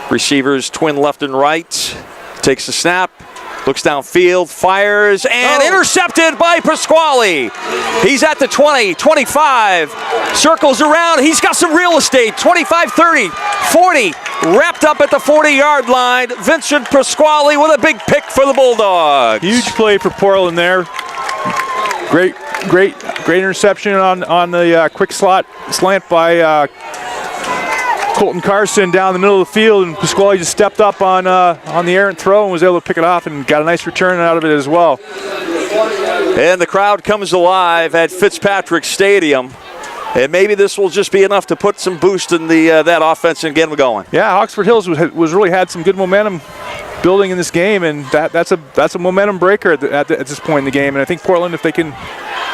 Receivers twin left and right. Takes the snap, looks downfield, fires, and intercepted by Pasquale. He's at the 20, 25, circles around. He's got some real estate. 25, 30, 40, wrapped up at the 40-yard line. Vincent Pasquale with a big pick for the Bulldogs. Huge play for Portland there. Great interception on the quick slant by Colton Carson down the middle of the field, and Pasquale just stepped up on the errant throw and was able to pick it off and got a nice return out of it as well. And the crowd comes alive at Fitzpatrick Stadium. And maybe this will just be enough to put some boost in that offense and get them going. Yeah, Oxford Hills was really had some good momentum building in this game, and that's a momentum breaker at this point in the game. And I think Portland, if they can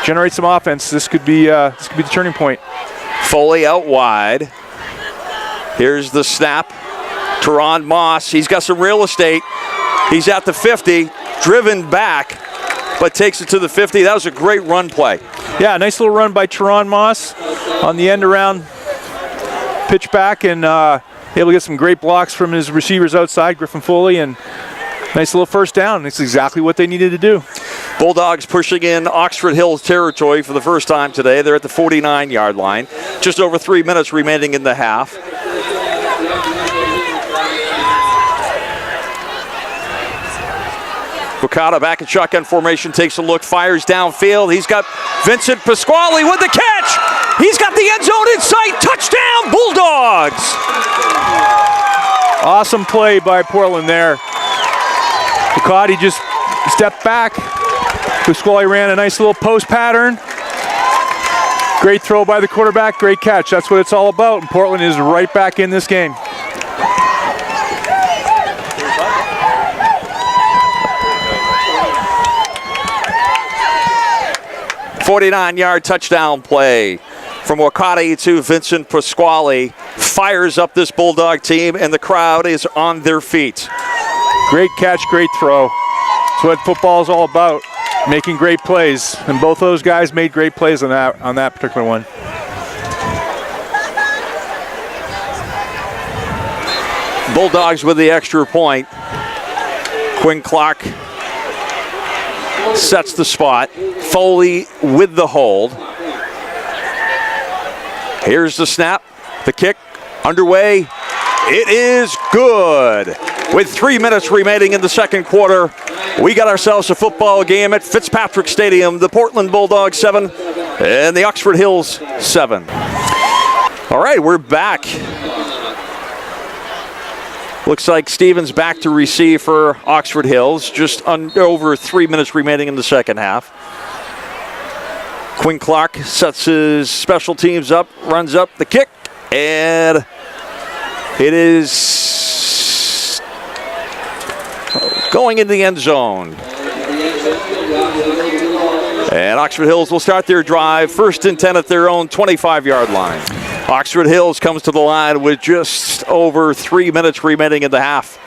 generate some offense, this could be the turning point. Foley out wide. Here's the snap. Teron Moss, he's got some real estate. He's at the 50, driven back, but takes it to the 50. That was a great run play. Yeah, nice little run by Teron Moss on the end around pitch back, and able to get some great blocks from his receivers outside, Griffin Foley, and nice little first down. It's exactly what they needed to do. Bulldogs pushing in Oxford Hills territory for the first time today. They're at the 49-yard line. Just over 3 minutes remaining in the half. Bocata back in shotgun formation, takes a look, fires downfield. He's got Vincent Pasquale with the catch. He's got the end zone in sight. Touchdown, Bulldogs. Awesome play by Portland there. Bocata just stepped back. Pasquale ran a nice little post pattern. Great throw by the quarterback, great catch. That's what it's all about, and Portland is right back in this game. 49-yard touchdown play from Wakati to Vincent Pasquale. Fires up this Bulldog team, and the crowd is on their feet. Great catch, great throw. That's what football is all about, making great plays. And both those guys made great plays on that particular one. Bulldogs with the extra point. Quinn Clark sets the spot. Foley with the hold. Here's the snap. The kick underway. It is good. With 3 minutes remaining in the second quarter, we got ourselves a football game at Fitzpatrick Stadium. The Portland Bulldogs 7 and the Oxford Hills 7. All right, we're back. Looks like Stevens back to receive for Oxford Hills. Just over 3 minutes remaining in the second half. Quinn Clark sets his special teams up, runs up the kick, and it is going in the end zone. And Oxford Hills will start their drive, 1st and 10 at their own 25-yard line. Oxford Hills comes to the line with just over 3 minutes remaining in the half.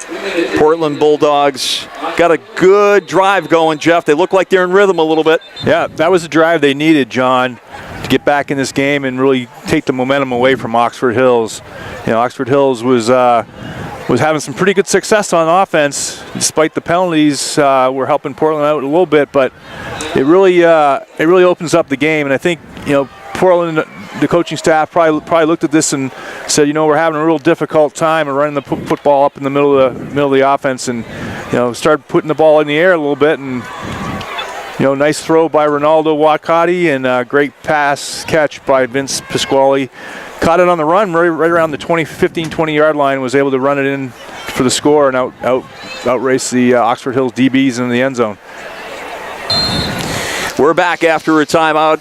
Portland Bulldogs got a good drive going, Jeff. They look like they're in rhythm a little bit. Yeah, that was the drive they needed, John, to get back in this game and really take the momentum away from Oxford Hills. You know, Oxford Hills was having some pretty good success on offense, despite the penalties were helping Portland out a little bit, but it really opens up the game. And I think, you know, Portland, the coaching staff probably looked at this and said, you know, we're having a real difficult time and running the football up in the middle of the offense, and you know, start putting the ball in the air a little bit. And you know, nice throw by Ronaldo Wakati and great pass catch by Vince Pasquale. Caught it on the run right around the 15-20 yard line. Was able to run it in for the score and outrace the Oxford Hills DBs in the end zone. We're back after a timeout.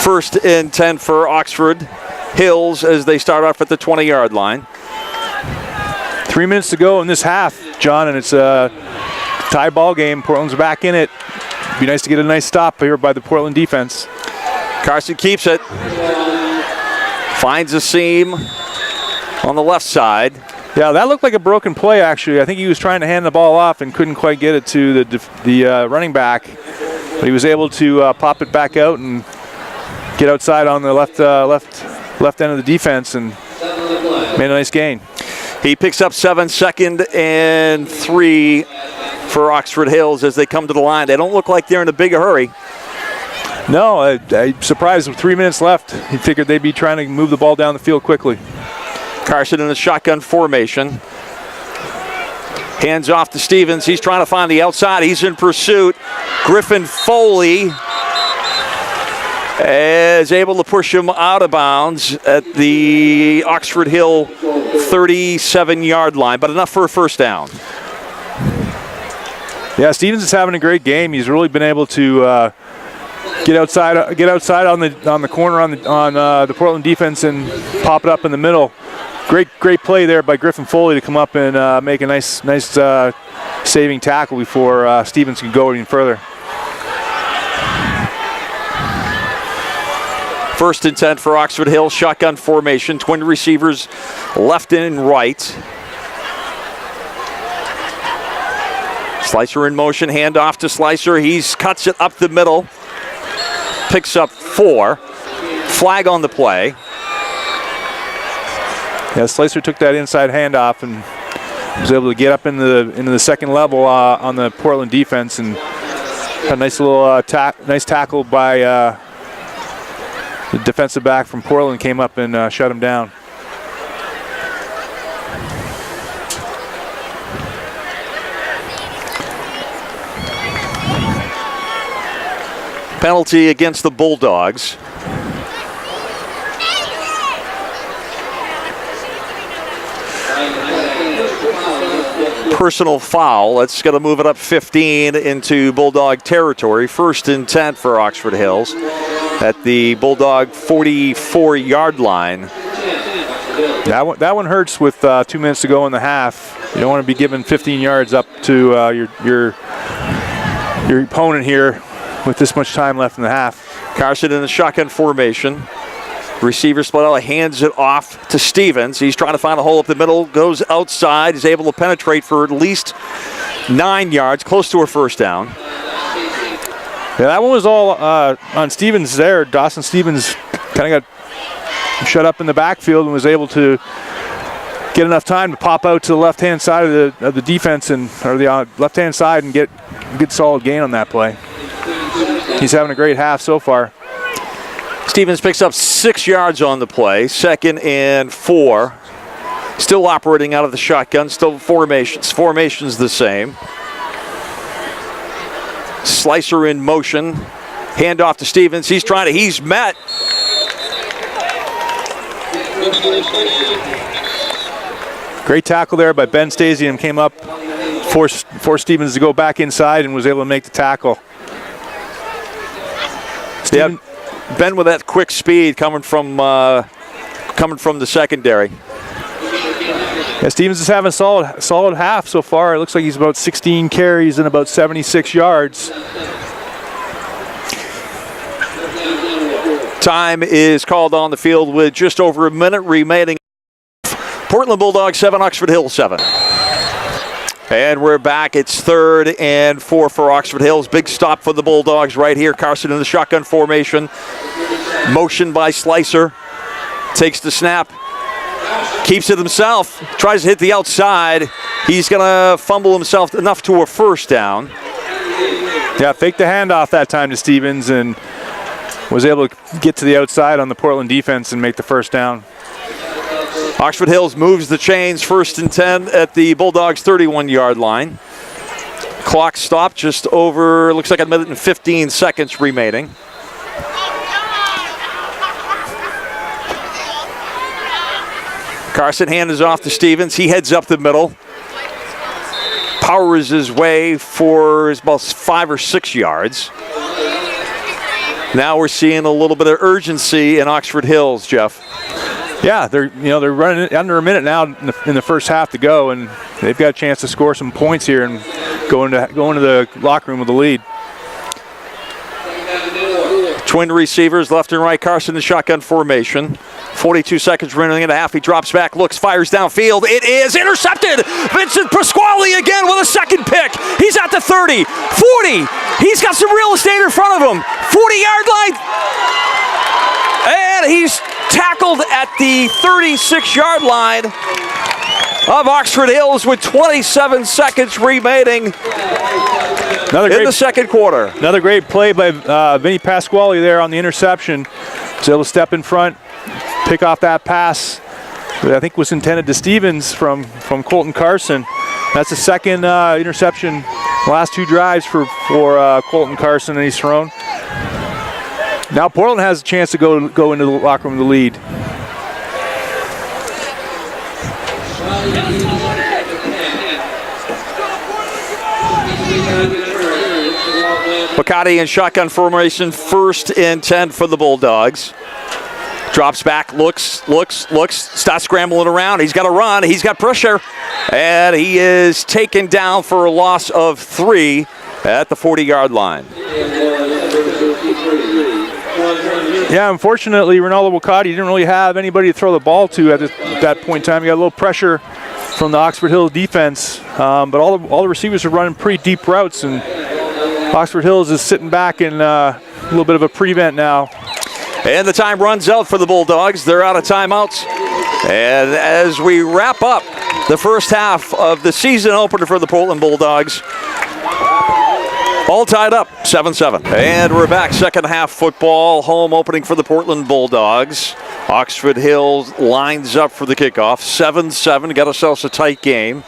1st and 10 for Oxford Hills as they start off at the 20-yard line. 3 minutes to go in this half, John, and it's a tie ball game. Portland's back in it. Be nice to get a nice stop here by the Portland defense. Carson keeps it. Finds a seam on the left side. Yeah, that looked like a broken play, actually. I think he was trying to hand the ball off and couldn't quite get it to the running back. But he was able to pop it back out and get outside on the left end of the defense and made a nice gain. He picks up 7, 2nd and 3 for Oxford Hills as they come to the line. They don't look like they're in a big hurry. No, I'm surprised with 3 minutes left. He figured they'd be trying to move the ball down the field quickly. Carson in a shotgun formation. Hands off to Stevens. He's trying to find the outside. He's in pursuit. Griffin Foley is able to push him out of bounds at the Oxford Hill 37-yard line, but enough for a first down. Yeah, Stevens is having a great game. He's really been able to get outside on the corner on the Portland defense and pop it up in the middle. Great play there by Griffin Foley to come up and make a nice saving tackle before Stevens can go even further. 1st and 10 for Oxford Hills, shotgun formation, twin receivers left and right. Slicer in motion, handoff to Slicer. He cuts it up the middle, picks up 4. Flag on the play. Yeah, Slicer took that inside handoff and was able to get up into the second level on the Portland defense, and a nice little nice tackle by the defensive back from Portland came up and shut him down. Penalty against the Bulldogs. Personal foul. That's going to move it up 15 into Bulldog territory. 1st and 10 for Oxford Hills at the Bulldog 44-yard line. That one hurts with 2 minutes to go in the half. You don't want to be giving 15 yards up to your opponent here with this much time left in the half. Carson in the shotgun formation. Receiver split out, hands it off to Stevens. He's trying to find a hole up the middle, goes outside, is able to penetrate for at least 9 yards, close to a first down. Yeah, that one was all on Stevens there. Dawson Stevens kind of got shut up in the backfield and was able to get enough time to pop out to the left-hand side of the defense or the left-hand side and get a good solid gain on that play. He's having a great half so far. Stevens picks up 6 yards on the play. 2nd and 4. Still operating out of the shotgun. Still formations. Formation's the same. Slicer in motion. Handoff to Stevens. He's met. Great tackle there by Ben Stasium. Came up, forced Stevens to go back inside and was able to make the tackle. Yep. Ben with that quick speed coming from the secondary. Yeah, Stevens is having a solid half so far. It looks like he's about 16 carries and about 76 yards. Time is called on the field with just over a minute remaining. Portland Bulldogs 7, Oxford Hills 7. And we're back. It's 3rd and 4 for Oxford Hills. Big stop for the Bulldogs right here. Carson in the shotgun formation. Motion by Slicer. Takes the snap. Keeps it himself. Tries to hit the outside. He's going to fumble himself enough to a first down. Yeah, faked the handoff that time to Stevens and was able to get to the outside on the Portland defense and make the first down. Oxford Hills moves the chains. 1st and 10 at the Bulldogs 31-yard line. Clock stopped just over, looks like a minute and 15 seconds remaining. Carson hands off to Stevens. He heads up the middle. Powers his way for about 5 or 6 yards. Now we're seeing a little bit of urgency in Oxford Hills, Jeff. Yeah, they're running under a minute now in the first half to go, and they've got a chance to score some points here and go into the locker room with the lead. Twin receivers left and right. Carson in shotgun formation. 42 seconds remaining in the half. He drops back, looks, fires downfield. It is intercepted. Vincent Pasquale again with a second pick. He's at the 30, 40. He's got some real estate in front of him. 40-yard line. And he's tackled at the 36-yard line of Oxford Hills with 27 seconds remaining in the second quarter. Another great play by Vinny Pasquale there on the interception. Was able to step in front, pick off that pass that I think was intended to Stevens from Colton Carson. That's the second interception in the last 2 drives for Colton Carson, and he's thrown. Now Portland has a chance to go into the locker room with the lead. Bacardi in shotgun formation, 1st and 10 for the Bulldogs. Drops back, looks, starts scrambling around. He's got to run, he's got pressure, and he is taken down for a loss of 3 at the 40-yard line. Yeah, unfortunately, Ronaldo Wakati didn't really have anybody to throw the ball to at that point in time. He got a little pressure from the Oxford Hills defense, but all the receivers are running pretty deep routes, and Oxford Hills is sitting back in a little bit of a prevent now. And the time runs out for the Bulldogs. They're out of timeouts. And as we wrap up the first half of the season opener for the Portland Bulldogs, all tied up, 7-7. And we're back, second half football, home opening for the Portland Bulldogs. Oxford Hills lines up for the kickoff, 7-7, got ourselves a tight game.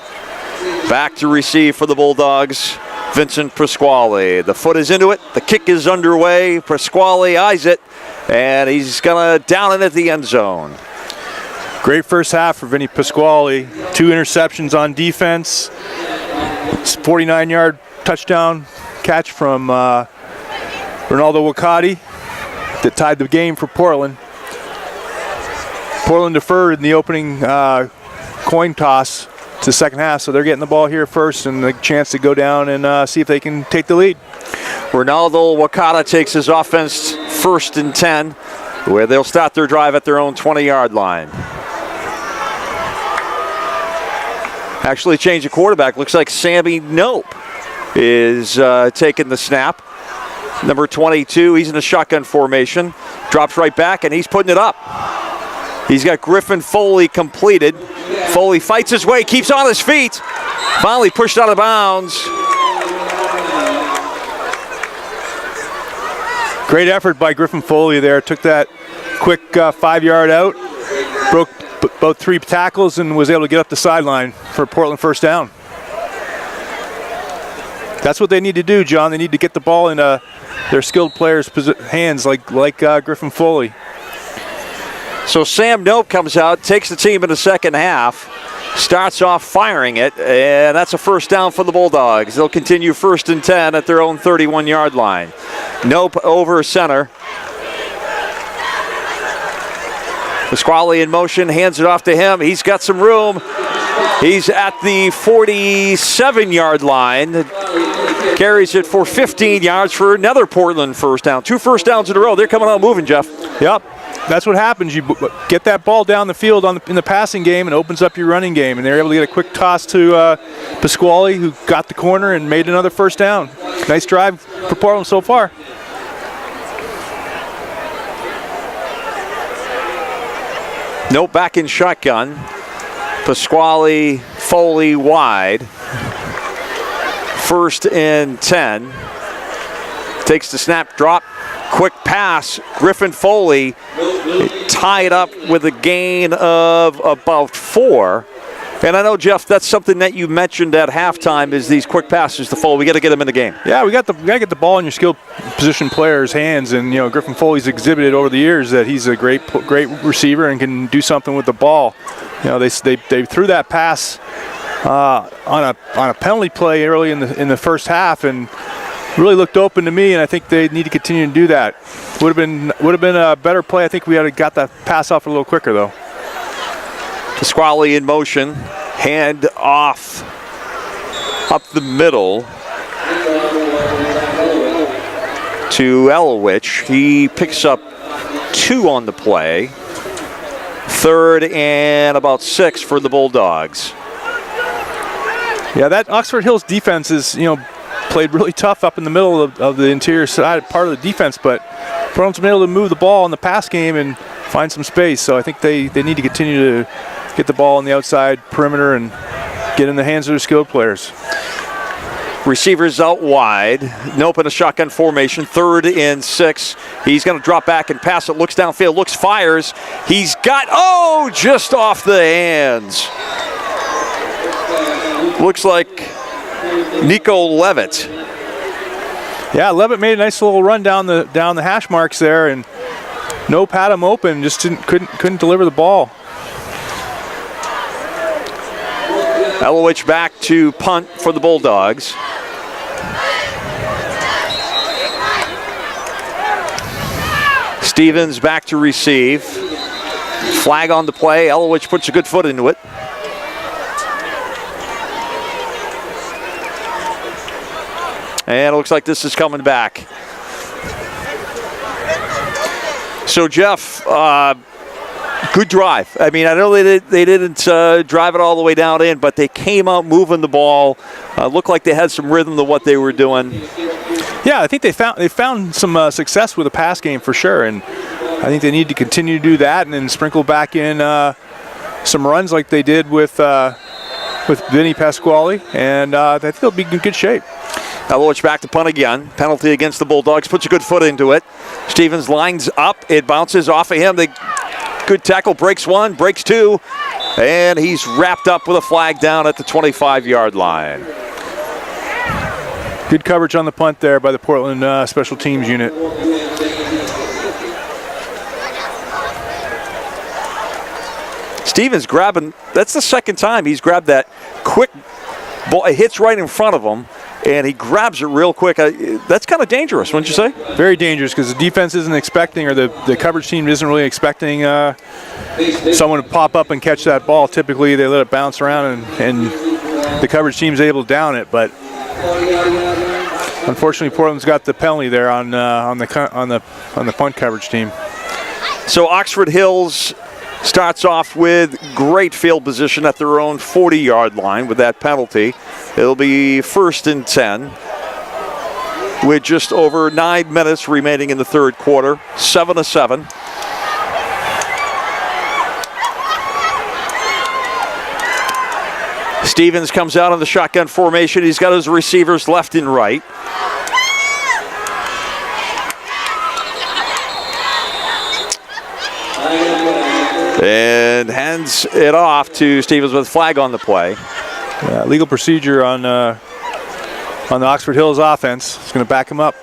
Back to receive for the Bulldogs, Vincent Pasquale. The foot is into it, the kick is underway, Pasquale eyes it, and he's gonna down it at the end zone. Great first half for Vinny Pasquale. 2 interceptions on defense. 49-yard touchdown catch from Ronaldo Wakati that tied the game for Portland. Portland deferred in the opening coin toss to the second half, so they're getting the ball here first and a chance to go down and see if they can take the lead. Ronaldo Wakata takes his offense 1st and 10, where they'll start their drive at their own 20-yard line. Actually change the quarterback. Looks like Sammy Nope is taking the snap. Number 22, he's in a shotgun formation. Drops right back, and he's putting it up. He's got Griffin Foley completed. Foley fights his way, keeps on his feet. Finally pushed out of bounds. Great effort by Griffin Foley there. Took that quick 5-yard out. Broke about 3 tackles and was able to get up the sideline for Portland first down. That's what they need to do, John. They need to get the ball in their skilled players' hands like Griffin Foley. So Sam Nope comes out, takes the team in the second half, starts off firing it, and that's a first down for the Bulldogs. They'll continue 1st and 10 at their own 31-yard line. Nope over center. Pasquale in motion, hands it off to him. He's got some room. He's at the 47-yard line. Carries it for 15 yards for another Portland first down. 2 first downs in a row. They're coming out moving, Jeff. Yep. That's what happens. You get that ball down the field in the passing game and opens up your running game. And they're able to get a quick toss to Pasquale, who got the corner and made another first down. Nice drive for Portland so far. Nope, back in shotgun. Pasquale, Foley wide. 1st and 10. Takes the snap, drop. Quick pass, Griffin Foley tied up with a gain of about 4. And I know, Jeff, that's something that you mentioned at halftime is these quick passes to Foley. We got to get them in the game. Yeah, we got to get the ball in your skilled position players' hands. And, Griffin Foley's exhibited over the years that he's a great receiver and can do something with the ball. They threw that pass on a penalty play early in the first half and really looked open to me, and I think they need to continue to do that. Would have been a better play. I think we had got that pass off a little quicker though. Pasquale in motion, hand off up the middle to Elowich. He picks up 2 on the play. 3rd and about 6 for the Bulldogs. Yeah, that Oxford Hills defense is, played really tough up in the middle of the interior side part of the defense, but Portland's been able to move the ball in the pass game and find some space. So I think they need to continue to get the ball on the outside perimeter and get in the hands of their skilled players. Receivers out wide. Nope in a shotgun formation. 3rd and 6. He's going to drop back and pass it. Looks downfield. Looks, fires. He's got, just off the hands. Looks like Nico Levitt. Yeah, Levitt made a nice little run down the hash marks there, and Nope had him open, just couldn't deliver the ball. Elowich back to punt for the Bulldogs. Stevens back to receive. Flag on the play. Elowich puts a good foot into it. And it looks like this is coming back. So, Jeff, good drive. I mean, I know they didn't drive it all the way down in, but they came out moving the ball. Looked like they had some rhythm to what they were doing. Yeah, I think they found some success with the pass game for sure, and I think they need to continue to do that and then sprinkle back in some runs like they did with Vinny Pasquale, and I think they'll be in good shape. Elowich back to punt again. Penalty against the Bulldogs. Puts a good foot into it. Stevens lines up. It bounces off of him. Good tackle. Breaks one. Breaks two. And he's wrapped up with a flag down at the 25-yard line. Good coverage on the punt there by the Portland special teams unit. Stevens grabbing. That's the second time he's grabbed that quick ball. It hits right in front of him. And he grabs it real quick. That's kind of dangerous, wouldn't you say? Very dangerous because the defense isn't expecting, or the coverage team isn't really expecting someone to pop up and catch that ball. Typically, they let it bounce around, and the coverage team's able to down it. But unfortunately, Portland's got the penalty there on the punt coverage team. So Oxford Hills starts off with great field position at their own 40-yard line with that penalty. It'll be 1st and 10 with just over 9 minutes remaining in the third quarter, 7-7. Stevens comes out in the shotgun formation. He's got his receivers left and right. And hands it off to Stevens with flag on the play. Legal procedure on the Oxford Hills offense. It's going to back him up.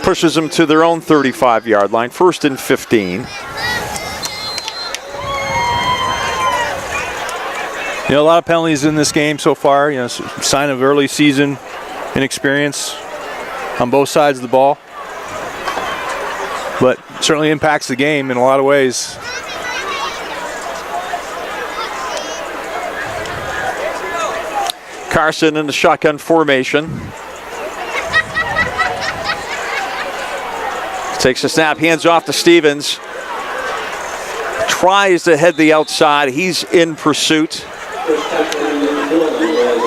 Pushes them to their own 35-yard line, 1st and 15. You know, a lot of penalties in this game so far. You know, sign of early season inexperience on both sides of the ball. But certainly impacts the game in a lot of ways. Carson in the shotgun formation. Takes a snap, hands off to Stevens. Tries to head the outside. He's in pursuit.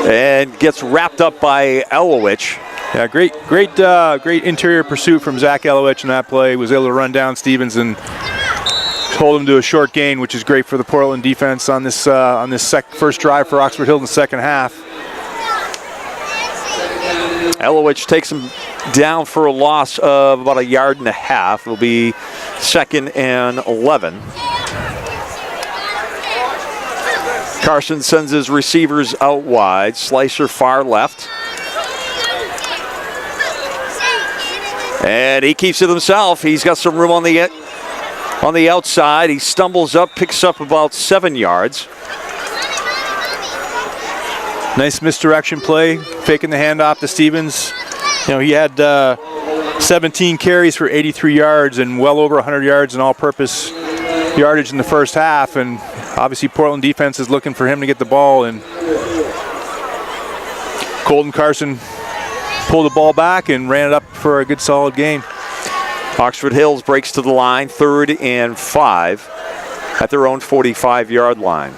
And gets wrapped up by Elowich. Yeah, great interior pursuit from Zach Elowich in that play. Was able to run down Stevens and hold him to a short gain, which is great for the Portland defense on this first drive for Oxford Hill in the second half. Elowich takes him down for a loss of about 1.5 yards. It'll be 2nd and 11. Carson sends his receivers out wide. Slicer far left. And he keeps it himself. He's got some room on the outside. He stumbles up, picks up about 7 yards. Nice misdirection play, faking the handoff to Stevens. You know, he had 17 carries for 83 yards and well over 100 yards in all-purpose yardage in the first half. And obviously Portland defense is looking for him to get the ball. And Colton Carson pulled the ball back and ran it up for a good solid game. Oxford Hills breaks to the line, 3rd and 5 at their own 45-yard line.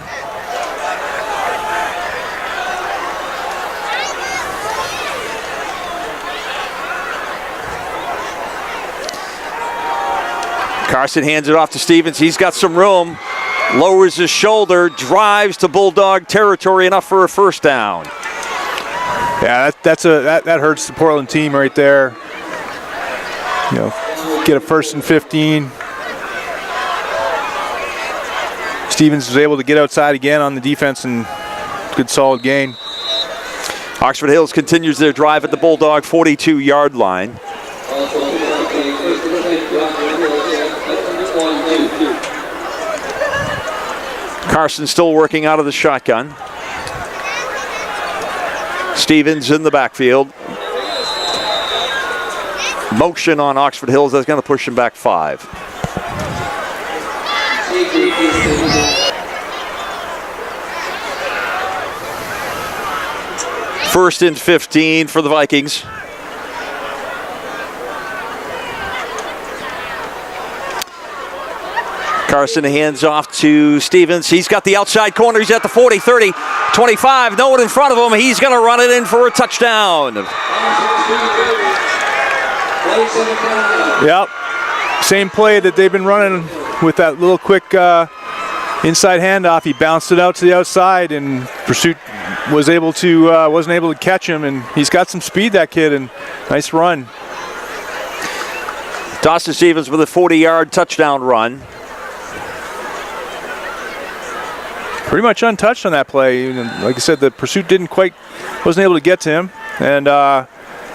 Carson hands it off to Stevens. He's got some room. Lowers his shoulder, drives to Bulldog territory, enough for a first down. Yeah, that hurts the Portland team right there. You know, get a 1st and 15. Stevens was able to get outside again on the defense and good solid gain. Oxford Hills continues their drive at the Bulldog 42-yard line. Carson still working out of the shotgun. Stevens in the backfield. Motion on Oxford Hills. That's going to push him back 5. First and 15 for the Vikings. Carson hands off to Stevens. He's got the outside corner. He's at the 40, 30, 25. No one in front of him. He's going to run it in for a touchdown. Yep. Same play that they've been running with that little quick inside handoff. He bounced it out to the outside, and Pursuit wasn't able to catch him. And he's got some speed, that kid, and nice run. Dawson Stevens with a 40-yard touchdown run. Pretty much untouched on that play. And like I said, the Pursuit wasn't able to get to him. And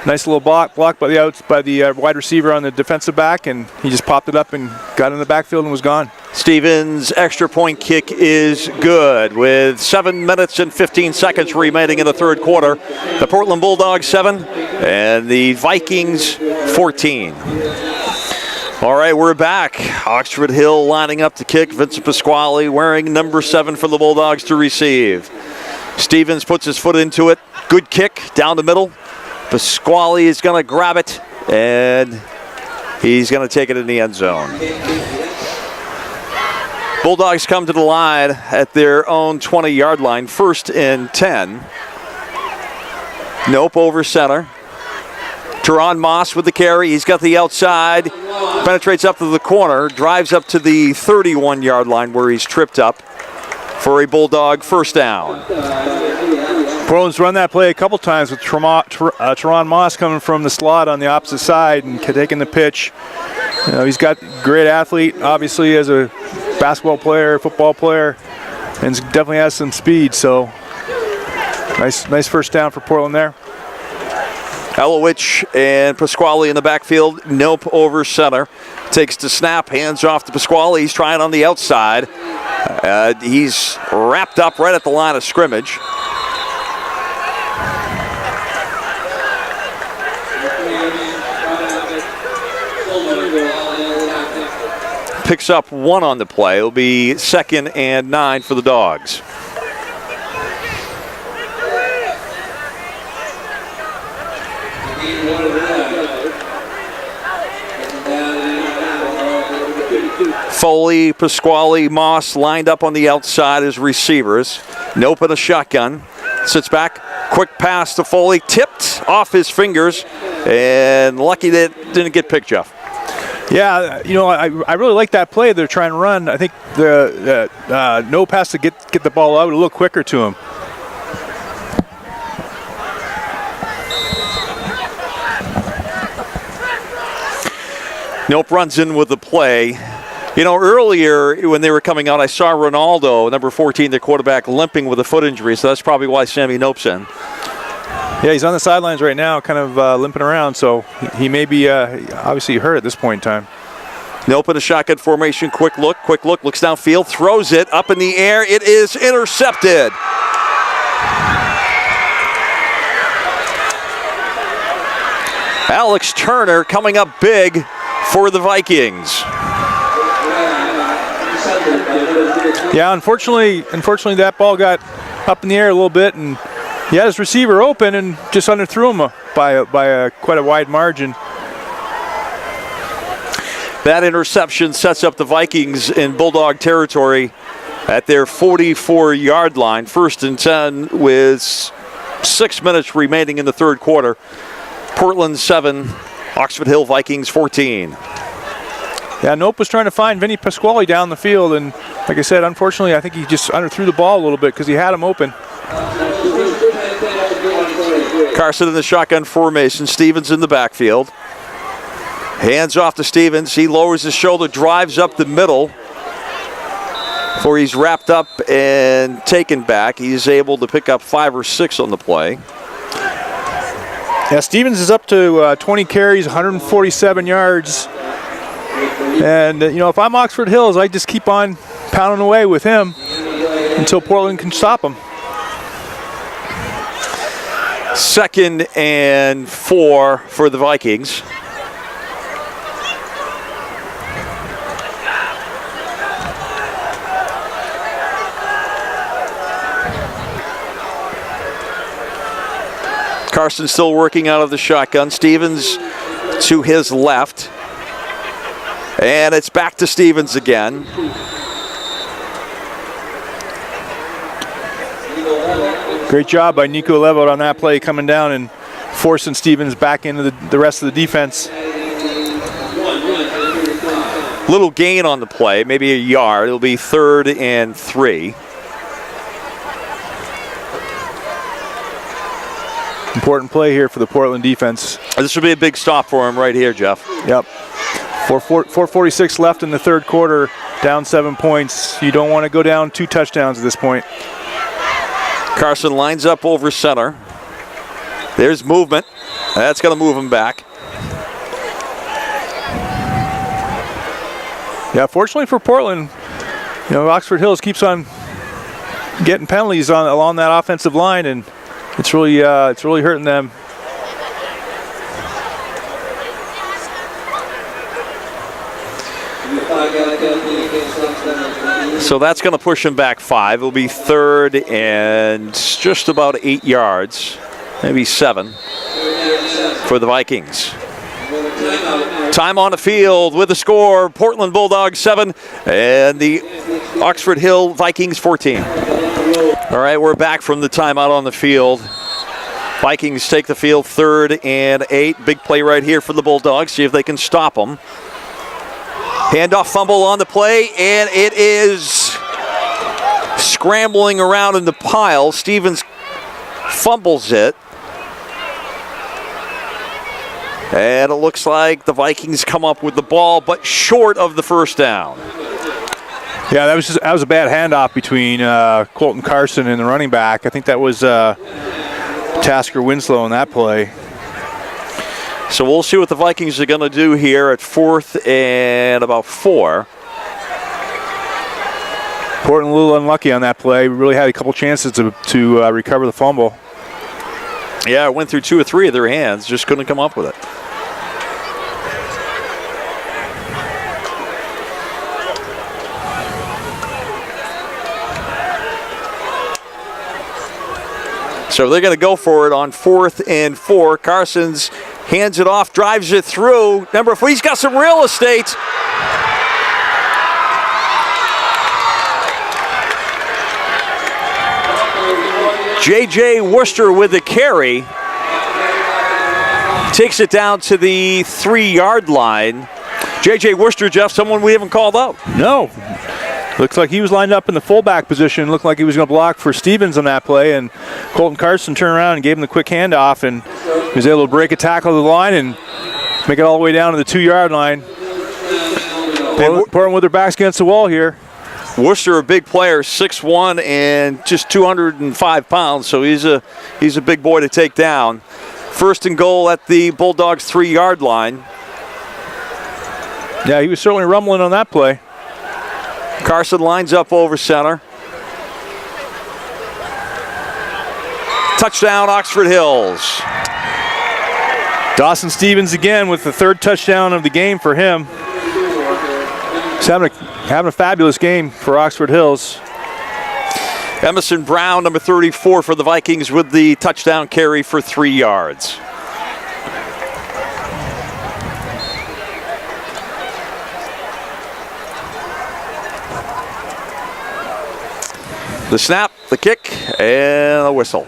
nice little block by the wide receiver on the defensive back, and he just popped it up and got in the backfield and was gone. Stevens' extra point kick is good with 7 minutes and 15 seconds remaining in the third quarter. The Portland Bulldogs 7 and the Vikings 14. All right, we're back. Oxford Hill lining up to kick. Vincent Pasquale wearing number 7 for the Bulldogs to receive. Stevens puts his foot into it. Good kick down the middle. Pasquale is going to grab it, and he's going to take it in the end zone. Bulldogs come to the line at their own 20-yard line, 1st and 10. Nope over center. Teron Moss with the carry. He's got the outside, penetrates up to the corner, drives up to the 31-yard line where he's tripped up for a Bulldog first down. Portland's run that play a couple times with Teron Moss coming from the slot on the opposite side and taking the pitch. You know, he's got great athlete, obviously, as a basketball player, football player, and definitely has some speed. So nice first down for Portland there. Elowich and Pasquale in the backfield. Nope over center. Takes the snap, hands off to Pasquale. He's trying on the outside. He's wrapped up right at the line of scrimmage. Picks up 1 on the play. It'll be 2nd and 9 for the Dogs. Foley, Pasquale, Moss lined up on the outside as receivers. Nope in a shotgun. Sits back. Quick pass to Foley. Tipped off his fingers. And lucky that it didn't get picked, Jeff. Yeah, you know, I really like that play they're trying to run. I think the Nope has to get the ball out a little quicker to him. Nope runs in with the play. You know, earlier when they were coming out, I saw Ronaldo, number 14, the quarterback, limping with a foot injury, so that's probably why Sammy Nope's in. Yeah, he's on the sidelines right now, kind of limping around, so he may be obviously hurt at this point in time. Nope in a shotgun formation. Quick look, looks downfield, throws it up in the air. It is intercepted. Alex Turner coming up big for the Vikings. Yeah, unfortunately that ball got up in the air a little bit, and he had his receiver open and just underthrew him by quite a wide margin. That interception sets up the Vikings in Bulldog territory at their 44-yard line. 1st and 10 with 6 minutes remaining in the third quarter. Portland 7, Oxford Hill Vikings 14. Yeah, Nope was trying to find Vinny Pasquale down the field, and like I said, unfortunately, I think he just underthrew the ball a little bit because he had him open. Carson in the shotgun formation. Stevens in the backfield. Hands off to Stevens. He lowers his shoulder, drives up the middle. Before he's wrapped up and taken back, he's able to pick up 5 or 6 on the play. Yeah, Stevens is up to 20 carries, 147 yards. And, you know, if I'm Oxford Hills, I just keep on pounding away with him until Portland can stop him. 2nd and 4 for the Vikings. Carson still working out of the shotgun. Stevens to his left. And it's back to Stevens again. Great job by Nico Levold on that play, coming down and forcing Stevens back into the rest of the defense. Little gain on the play, maybe a yard. It'll be 3rd and 3. Important play here for the Portland defense. This will be a big stop for him right here, Jeff. Yep. 4:46 left in the third quarter, down 7 points. You don't want to go down 2 touchdowns at this point. Carson lines up over center. There's movement. That's going to move him back. Yeah, fortunately for Portland, Oxford Hills keeps on getting penalties along that offensive line, and it's really hurting them. So that's going to push him back 5. It'll be 3rd and just about 8 yards, maybe 7 for the Vikings. Time on the field with the score, Portland Bulldogs 7 and the Oxford Hill Vikings 14. All right, we're back from the timeout on the field. Vikings take the field 3rd and 8. Big play right here for the Bulldogs. See if they can stop them. Handoff fumble on the play, and it is scrambling around in the pile. Stevens fumbles it. And it looks like the Vikings come up with the ball, but short of the first down. Yeah, that was a bad handoff between Colton Carson and the running back. I think that was Tasker Winslow on that play. So we'll see what the Vikings are going to do here at 4th and about 4. Portland a little unlucky on that play. We really had a couple chances to recover the fumble. Yeah, it went through 2 or 3 of their hands. Just couldn't come up with it. So they're going to go for it on 4th and 4. Carson's hands it off, drives it through. Number 4, he's got some real estate. J.J. Worcester with the carry. Takes it down to the 3-yard line. J.J. Worcester, Jeff, someone we haven't called out. No. Looks like he was lined up in the fullback position. Looked like he was going to block for Stevens on that play, and Colton Carson turned around and gave him the quick handoff, and he was able to break a tackle to the line and make it all the way down to the 2-yard line. Portland with their backs against the wall here. Worcester, a big player, 6'1" and just 205 pounds, so he's a big boy to take down. 1st and goal at the Bulldogs' 3-yard line. Yeah, he was certainly rumbling on that play. Carson lines up over center. Touchdown, Oxford Hills. Dawson Stevens again with the 3rd touchdown of the game for him. He's having a fabulous game for Oxford Hills. Emerson Brown, number 34 for the Vikings, with the touchdown carry for 3 yards. The snap, the kick, and a whistle.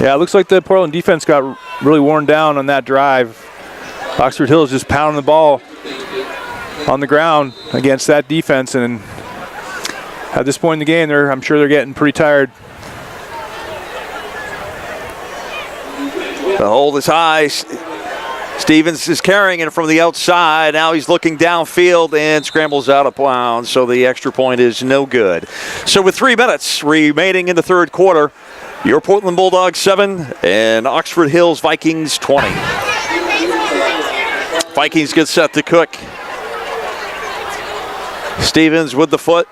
Yeah, it looks like the Portland defense got really worn down on that drive. Oxford Hills just pounding the ball on the ground against that defense, and at this point in the game, I'm sure they're getting pretty tired. The hold is high. Stevens is carrying it from the outside. Now he's looking downfield and scrambles out of bounds, so the extra point is no good. So with 3 minutes remaining in the third quarter, your Portland Bulldogs 7 and Oxford Hills Vikings 20. Vikings get set to cook. Stevens with the foot.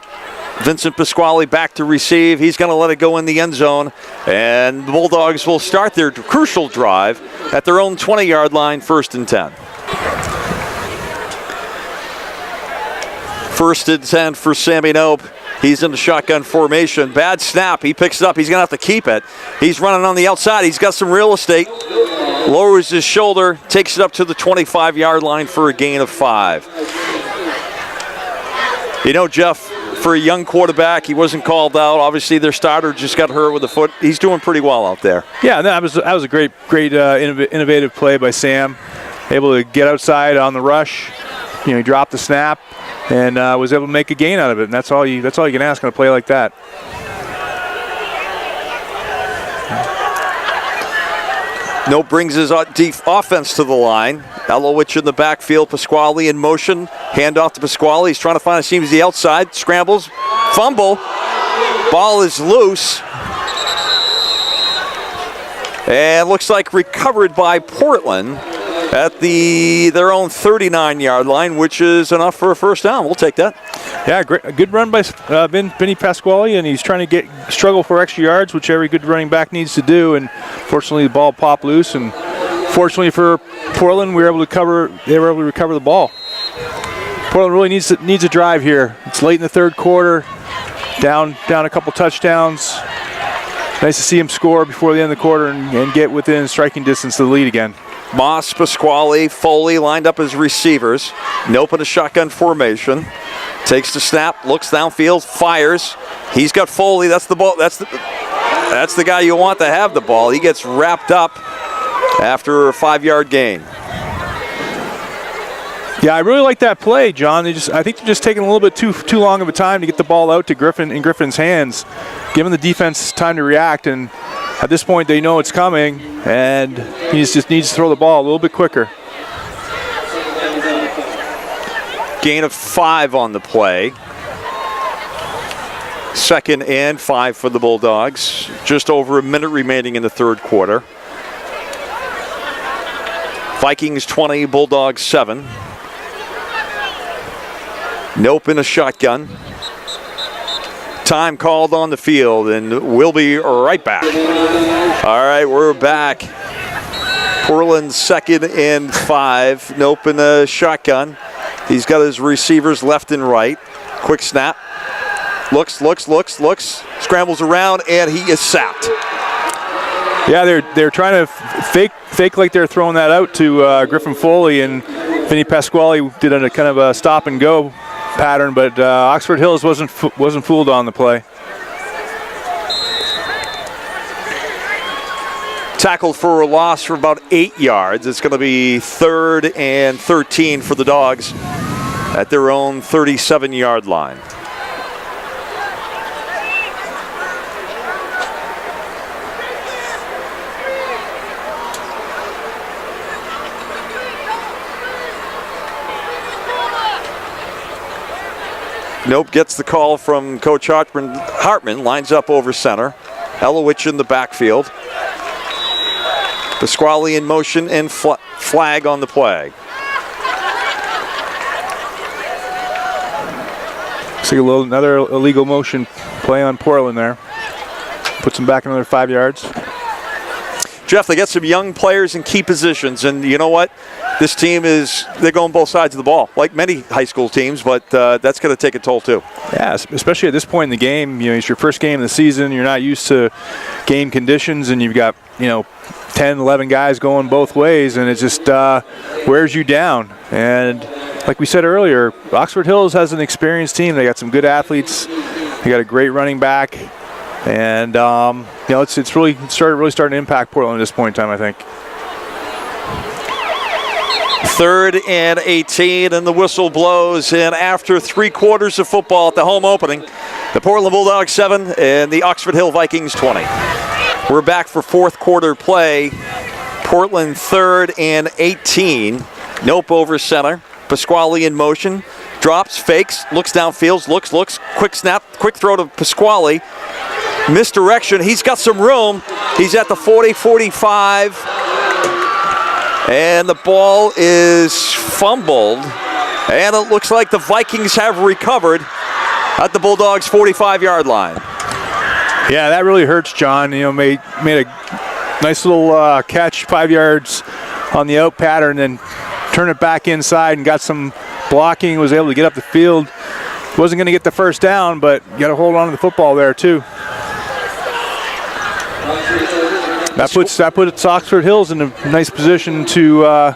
Vincent Pasquale back to receive. He's going to let it go in the end zone. And the Bulldogs will start their crucial drive at their own 20-yard line, 1st and 10. 1st and 10 for Sammy Nope. He's in the shotgun formation. Bad snap. He picks it up. He's going to have to keep it. He's running on the outside. He's got some real estate. Lowers his shoulder. Takes it up to the 25-yard line for a gain of 5. You know, Jeff, for a young quarterback, he wasn't called out. Obviously, their starter just got hurt with a foot. He's doing pretty well out there. Yeah, that was a great innovative play by Sam. Able to get outside on the rush. You know, he dropped the snap and was able to make a gain out of it. And that's all you can ask on a play like that. Nope brings his offense to the line. Elowich in the backfield. Pasquale in motion. Handoff to Pasquale. He's trying to find a seam to the outside. Scrambles. Fumble. Ball is loose. And looks like recovered by Portland at their own 39-yard line, which is enough for a first down. We'll take that. Yeah, a good run by Vinny Pasquale, and he's trying to struggle for extra yards, which every good running back needs to do. And fortunately, the ball popped loose. And fortunately for Portland, they were able to recover the ball. Portland really needs a drive here. It's late in the third quarter, down a couple touchdowns. Nice to see him score before the end of the quarter and get within striking distance of the lead again. Moss, Pasquale, Foley lined up as receivers. Nope in a shotgun formation. Takes the snap, looks downfield, fires. He's got Foley. That's the ball. That's the guy you want to have the ball. He gets wrapped up after a 5-yard gain. Yeah, I really like that play, John. I think they're just taking a little bit too long of a time to get the ball out to Griffin in Griffin's hands, giving the defense time to react. And at this point, they know it's coming, and he just needs to throw the ball a little bit quicker. Gain of 5 on the play. 2nd and 5 for the Bulldogs. Just over a minute remaining in the third quarter. Vikings 20, Bulldogs 7. Nope in a shotgun. Time called on the field, and we'll be right back. All right, we're back. Portland 2nd and 5. Nope in a shotgun. He's got his receivers left and right. Quick snap. Looks. Scrambles around, and he is sacked. Yeah, they're trying to fake like they're throwing that out to Griffin Foley, and Vinny Pasquale did a kind of a stop and go pattern, but Oxford Hills wasn't fooled on the play. Tackled for a loss for about 8 yards. It's going to be 3rd and 13 for the Dogs at their own 37-yard line. Nope gets the call from Coach Hartman, lines up over center. Elowich in the backfield. Pasquale in motion and flag on the play. See another illegal motion play on Portland there. Puts them back another 5 yards. Jeff, they got some young players in key positions, and you know what? This team they're going both sides of the ball, like many high school teams, but that's going to take a toll too. Yeah, especially at this point in the game. You know, it's your first game of the season. You're not used to game conditions, and you've got, 10, 11 guys going both ways, and it just wears you down. And like we said earlier, Oxford Hills has an experienced team. They got some good athletes. They got a great running back. And, it's really starting to impact Portland at this point in time, I think. 3rd and 18, and the whistle blows. And after 3 quarters of football at the home opening, the Portland Bulldogs 7 and the Oxford Hill Vikings 20. We're back for fourth quarter play. Portland 3rd and 18. Nope over center. Pasquale in motion. Drops, fakes, looks downfield, looks. Quick snap, quick throw to Pasquale. Misdirection. He's got some room. He's at the 40, 45. And the ball is fumbled. And it looks like the Vikings have recovered at the Bulldogs' 45-yard line. Yeah, that really hurts, John. Made a nice little catch, 5 yards on the out pattern, then turned it back inside and got some blocking, was able to get up the field. Wasn't going to get the first down, but you got to hold on to the football there, too. That puts Oxford Hills in a nice position to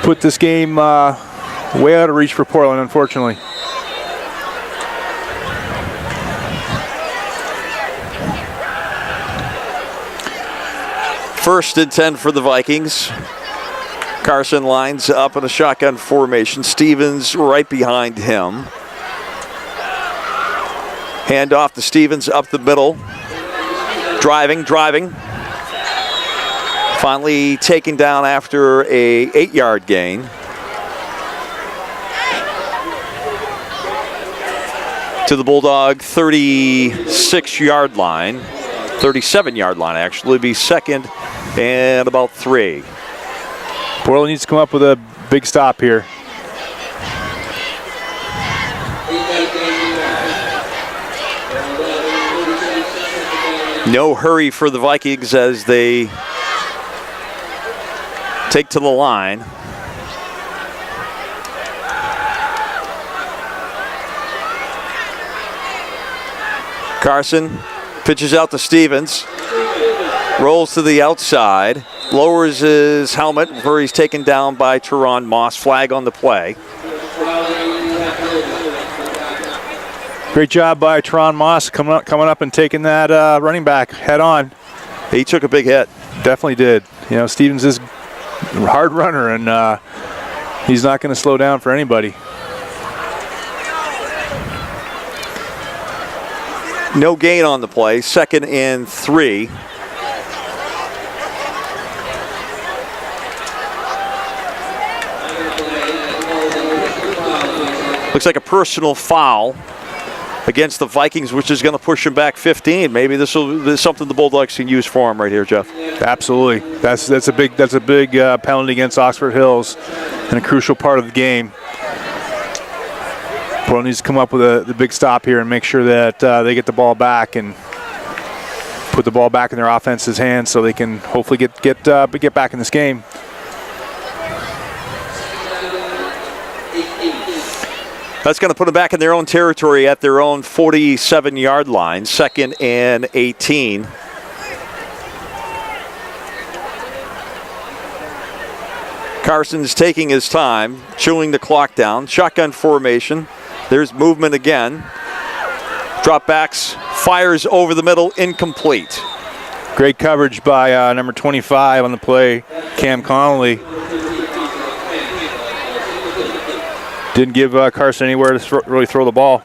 put this game way out of reach for Portland, unfortunately. First and 10 for the Vikings. Carson lines up in a shotgun formation. Stevens right behind him. Hand off to Stevens up the middle. Driving. Finally taken down after a 8-yard gain. To the Bulldog 36-yard line. 37-yard line, actually. Be second and about 3. Portland needs to come up with a big stop here. No hurry for the Vikings as they take to the line. Carson pitches out to Stevens. Rolls to the outside. Lowers his helmet where he's taken down by Teron Moss. Flag on the play. Great job by Teron Moss coming up and taking that running back head on. He took a big hit. Definitely did. Stevens is a hard runner, and he's not going to slow down for anybody. No gain on the play. Second and 3. Looks like a personal foul against the Vikings, which is going to push them back 15. Maybe this is something the Bulldogs can use for them right here, Jeff. Absolutely. That's a big penalty against Oxford Hills and a crucial part of the game. Portland needs to come up with the big stop here and make sure that they get the ball back and put the ball back in their offense's hands so they can hopefully get back in this game. That's going to put them back in their own territory at their own 47-yard line. Second and 18. Carson's taking his time, chewing the clock down. Shotgun formation. There's movement again. Drop backs, fires over the middle, incomplete. Great coverage by number 25 on the play, Cam Connolly. Didn't give Carson anywhere to really throw the ball.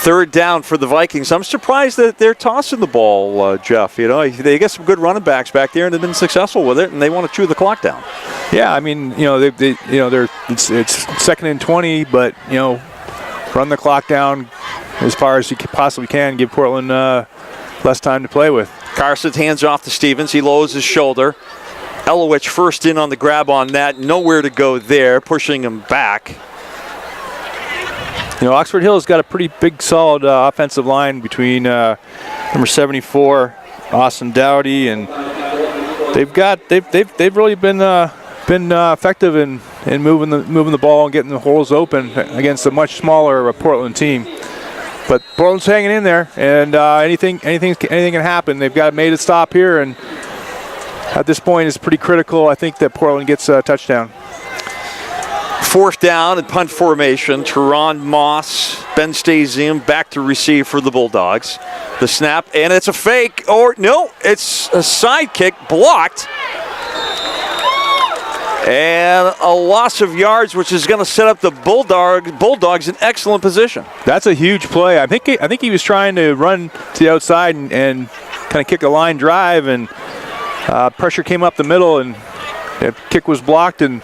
Third down for the Vikings. I'm surprised that they're tossing the ball, Jeff. They get some good running backs back there and they've been successful with it, and they want to chew the clock down. Yeah, I mean, it's second and 20, but run the clock down as far as you possibly can. Give Portland less time to play with. Carson hands off to Stevens. He lowers his shoulder. Elowich first in on the grab on that. Nowhere to go there, pushing him back. Oxford Hill's got a pretty big, solid offensive line between number 74, Austin Dowdy, and they've really been effective in moving the ball and getting the holes open against a much smaller Portland team. But Portland's hanging in there, and anything can happen. They've got made a stop here, and at this point, it's pretty critical. I think that Portland gets a touchdown. Fourth down and punt formation. Teron Moss, Ben Stasium back to receive for the Bulldogs. The snap, and it's a fake, or no, it's a side kick blocked. And a loss of yards, which is going to set up the Bulldogs in excellent position. That's a huge play. I think he was trying to run to the outside and kind of kick a line drive, and pressure came up the middle, and the kick was blocked, and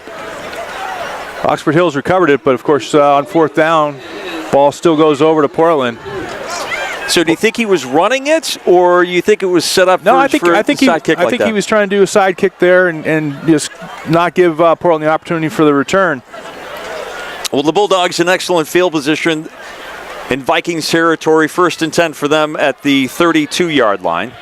Oxford Hills recovered it. But of course, on fourth down, Ball still goes over to Portland. So do you think he was running it, or you think it was set up No, I for think a side kick like that? he was trying to do a side kick there and just not give Portland the opportunity for the return. Well, the Bulldogs in excellent field position in Vikings territory. 1st and 10 for them at the 32-yard line.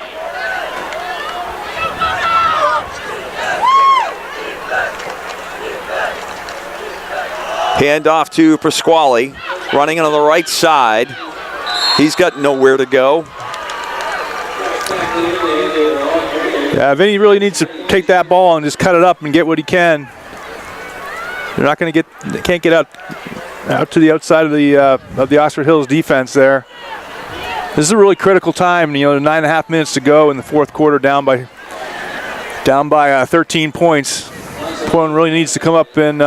Hand off to Pasquale, running on the right side. He's got nowhere to go. Yeah, Vinny really needs to take that ball and just cut it up and get what he can. They're not going to they can't get out to the outside of the Oxford Hills defense there. This is a really critical time. 9.5 minutes to go in the 4th quarter, down by 13 points. Portland really needs to come up and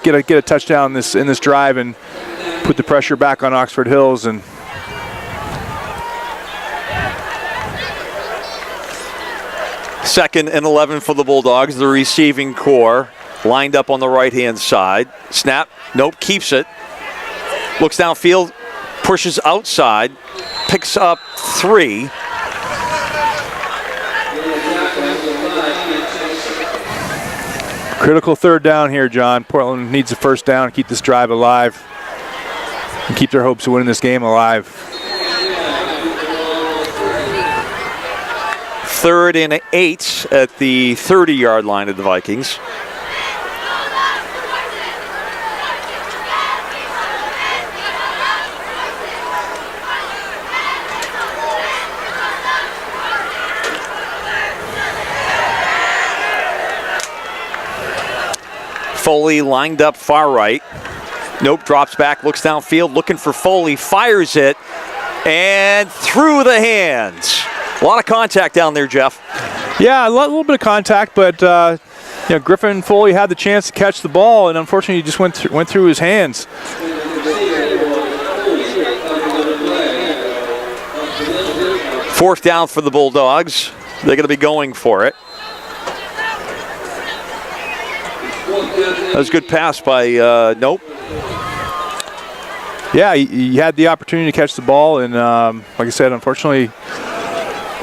get a touchdown in this drive and put the pressure back on Oxford Hills. And 2nd and 11 for the Bulldogs. The receiving core lined up on the right-hand side. Snap. Nope. Keeps it. Looks downfield. Pushes outside. Picks up 3. Critical 3rd down here, John. Portland needs a 1st down to keep this drive alive and keep their hopes of winning this game alive. 3rd and 8 at the 30-yard line of the Vikings. Foley lined up far right. Nope, drops back, looks downfield, looking for Foley, fires it, and through the hands. A lot of contact down there, Jeff. Yeah, a little bit of contact, but Griffin Foley had the chance to catch the ball, and unfortunately, he just went through his hands. Fourth down for the Bulldogs. They're going to be going for it. That was a good pass by Nope. Yeah, he had the opportunity to catch the ball, and like I said, unfortunately,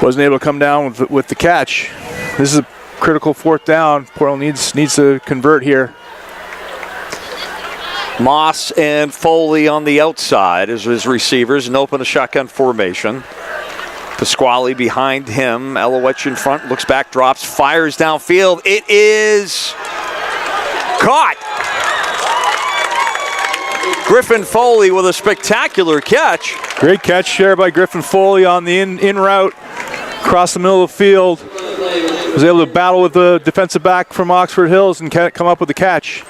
wasn't able to come down with the catch. This is a critical 4th down. Portland needs to convert here. Moss and Foley on the outside as his receivers, and open a shotgun formation. Pasquale behind him. Elowich in front, looks back, drops, fires downfield. It is caught. Griffin Foley with a spectacular catch. Great catch there by Griffin Foley on the in route across the middle of the field. Was able to battle with the defensive back from Oxford Hills and come up with the catch.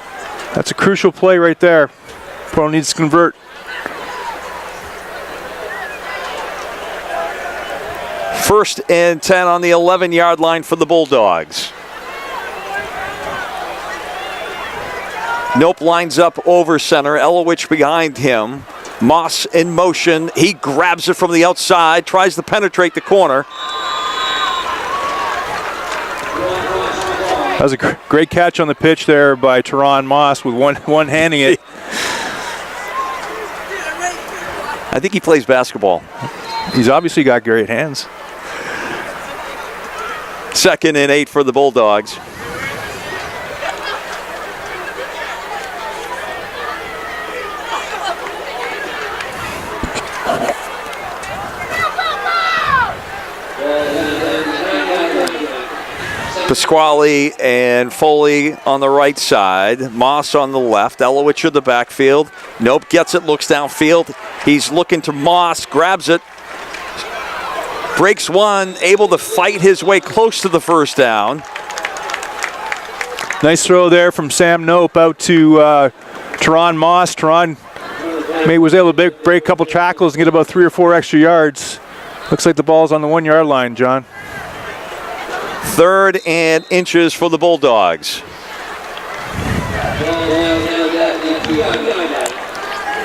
That's a crucial play right there. Portland needs to convert. First and 10 on the 11-yard line for the Bulldogs. Nope lines up over center. Elowich behind him. Moss in motion. He grabs it from the outside, tries to penetrate the corner. That was a great catch on the pitch there by Teron Moss with one handing it. I think he plays basketball. He's obviously got great hands. 2nd and 8 for the Bulldogs. Pasquale and Foley on the right side. Moss on the left. Elowich in the backfield. Nope, gets it, looks downfield. He's looking to Moss, grabs it. Breaks one, able to fight his way close to the 1st down. Nice throw there from Sam Nope out to Teron Moss. Teron was able to break a couple tackles and get about 3 or 4 extra yards. Looks like the ball's on the 1-yard line, John. 3rd and inches for the Bulldogs.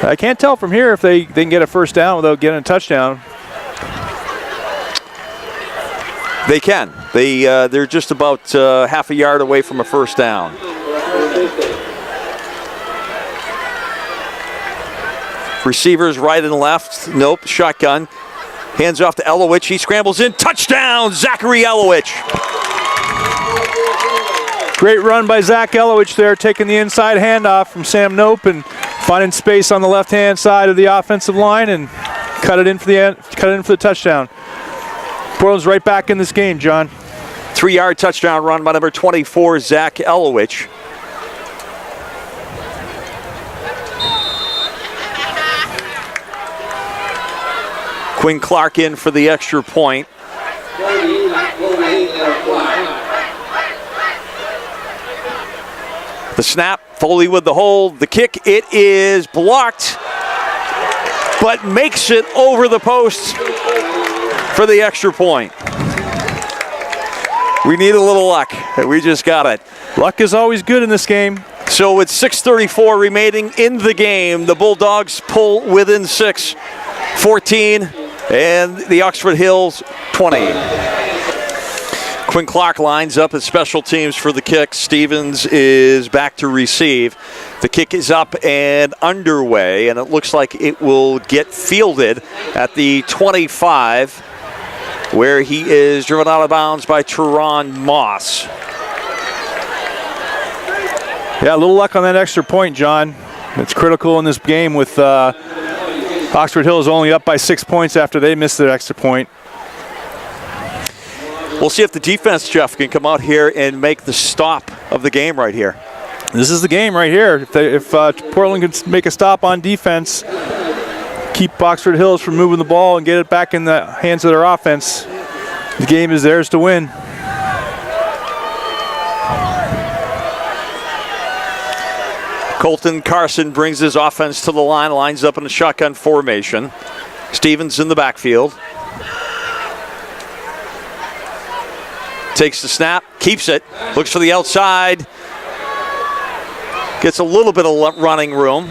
I can't tell from here if they can get a 1st down without getting a touchdown. They can. They're just about half a yard away from a 1st down. Receivers right and left. Nope, shotgun. Hands off to Elowich. He scrambles in. Touchdown, Zachary Elowich. Great run by Zach Elowich there, taking the inside handoff from Sam Nope and finding space on the left-hand side of the offensive line and cut it in for the touchdown. Portland's right back in this game, John. 3-yard touchdown run by number 24, Zach Elowich. Quinn Clark in for the extra point. The snap, Foley with the hold. The kick, it is blocked, but makes it over the post for the extra point. We need a little luck. We just got it. Luck is always good in this game. So with 6:34 remaining in the game, the Bulldogs pull within 6, 14, and the Oxford Hills 20. Quinn Clark lines up as special teams for the kick. Stevens is back to receive. The kick is up and underway, and it looks like it will get fielded at the 25, where he is driven out of bounds by Teron Moss. Yeah, a little luck on that extra point, John. It's critical in this game with Oxford Hills only up by 6 points after they missed their extra point. We'll see if the defense, Jeff, can come out here and make the stop of the game right here. This is the game right here. If Portland can make a stop on defense, keep Oxford Hills from moving the ball and get it back in the hands of their offense, the game is theirs to win. Colton Carson brings his offense to the line, lines up in a shotgun formation. Stevens in the backfield. Takes the snap, keeps it, looks for the outside. Gets a little bit of running room.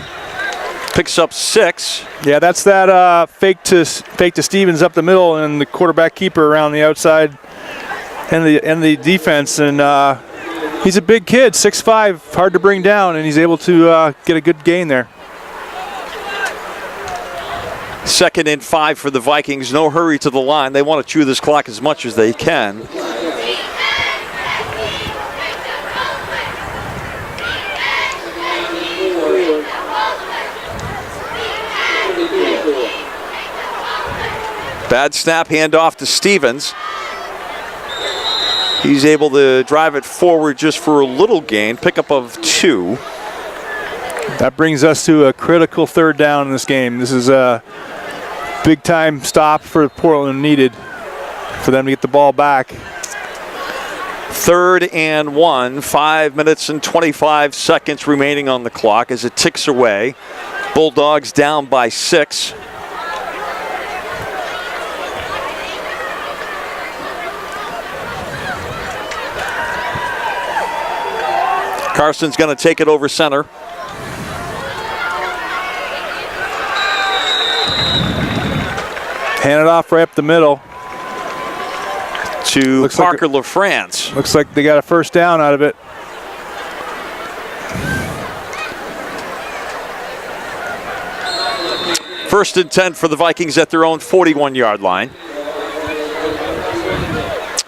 Picks up 6. Yeah, that's that fake to Stevens up the middle and the quarterback keeper around the outside and the defense. And he's a big kid, 6'5", hard to bring down, and he's able to get a good gain there. 2nd and 5 for the Vikings. No hurry to the line. They want to chew this clock as much as they can. Bad snap, handoff to Stevens. He's able to drive it forward just for a little gain, pickup of 2. That brings us to a critical 3rd down in this game. This is a big time stop for Portland needed for them to get the ball back. 3rd and 1, 5 minutes and 25 seconds remaining on the clock as it ticks away. Bulldogs down by 6. Carson's going to take it over center. Hand it off right up the middle to Parker LaFrance. Looks like they got a 1st down out of it. First and 10 for the Vikings at their own 41-yard line.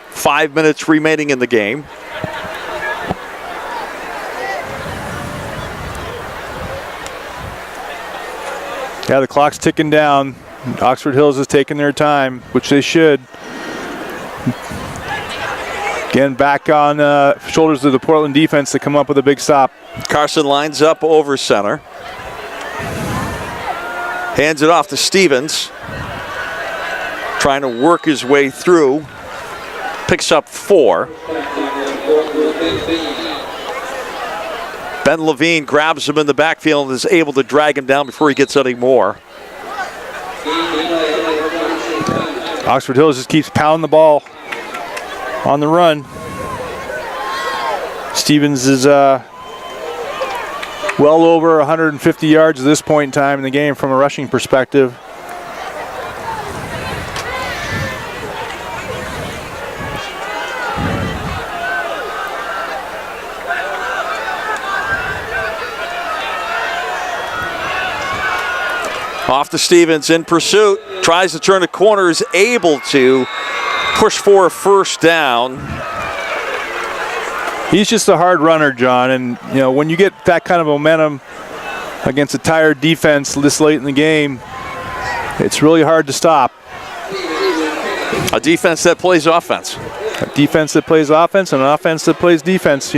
5 minutes remaining in the game. Yeah, the clock's ticking down. Oxford Hills is taking their time, which they should. Again, back on shoulders of the Portland defense to come up with a big stop. Carson lines up over center. Hands it off to Stevens. Trying to work his way through. Picks up 4. Ben Levine grabs him in the backfield and is able to drag him down before he gets any more. Oxford Hills just keeps pounding the ball on the run. Stevens is well over 150 yards at this point in time in the game from a rushing perspective. Off to Stevens in pursuit. Tries to turn the corner, is able to push for a first down. He's just a hard runner, John, and when you get that kind of momentum against a tired defense this late in the game, it's really hard to stop. A defense that plays offense. A defense that plays offense and an offense that plays defense,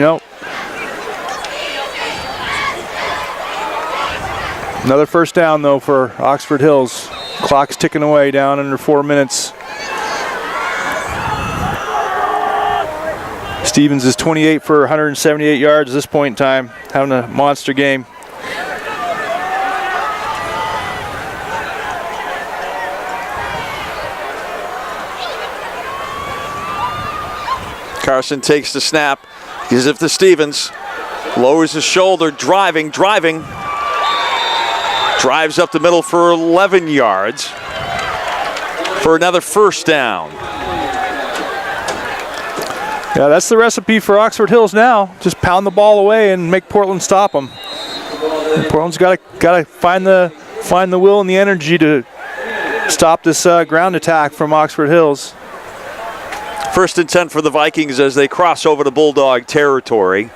Another first down, though, for Oxford Hills. Clock's ticking away, down under 4 minutes. Stevens is 28 for 178 yards at this point in time, having a monster game. Carson takes the snap, gives it to Stevens, lowers his shoulder, driving. Drives up the middle for 11 yards for another first down. Yeah, that's the recipe for Oxford Hills now. Just pound the ball away and make Portland stop them. And Portland's got to find the will and the energy to stop this ground attack from Oxford Hills. First and 10 for the Vikings as they cross over to Bulldog territory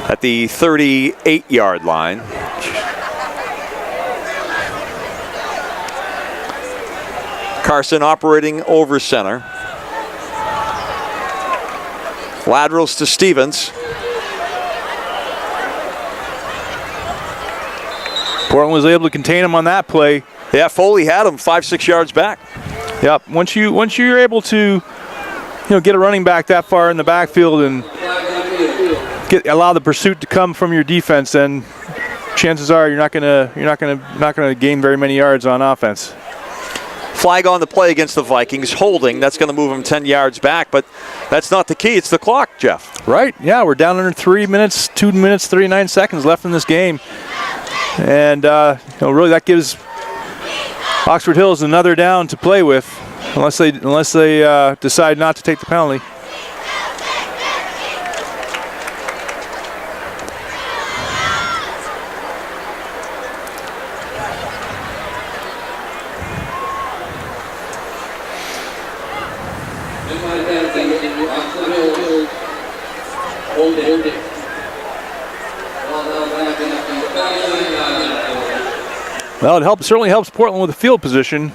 at the 38-yard line. Carson operating over center. Laterals to Stevens. Portland was able to contain him on that play. Yeah, Foley had him 5-6 yards back. Yep. Once you're able to, get a running back that far in the backfield and allow the pursuit to come from your defense, then chances are you're not gonna gain very many yards on offense. Flag on the play against the Vikings, holding. That's going to move him 10 yards back, but that's not the key. It's the clock, Jeff. Right. Yeah, we're down under 3 minutes, 2 minutes, 39 seconds left in this game. And, really that gives Oxford Hills another down to play with, unless they decide not to take the penalty. Well, it certainly helps Portland with the field position.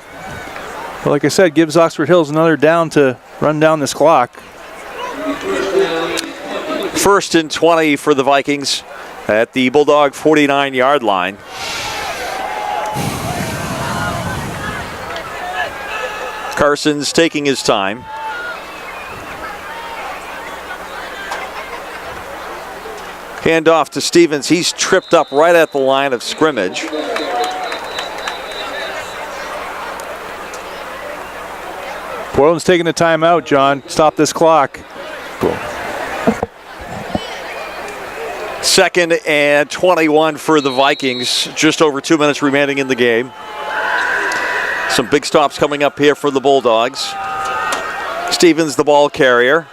But like I said, gives Oxford Hills another down to run down this clock. First and 20 for the Vikings at the Bulldog 49-yard line. Carson's taking his time. Handoff to Stevens. He's tripped up right at the line of scrimmage. Portland's taking the timeout, John. Stop this clock. Cool. Second and 21 for the Vikings. Just over 2 minutes remaining in the game. Some big stops coming up here for the Bulldogs. Stevens, the ball carrier.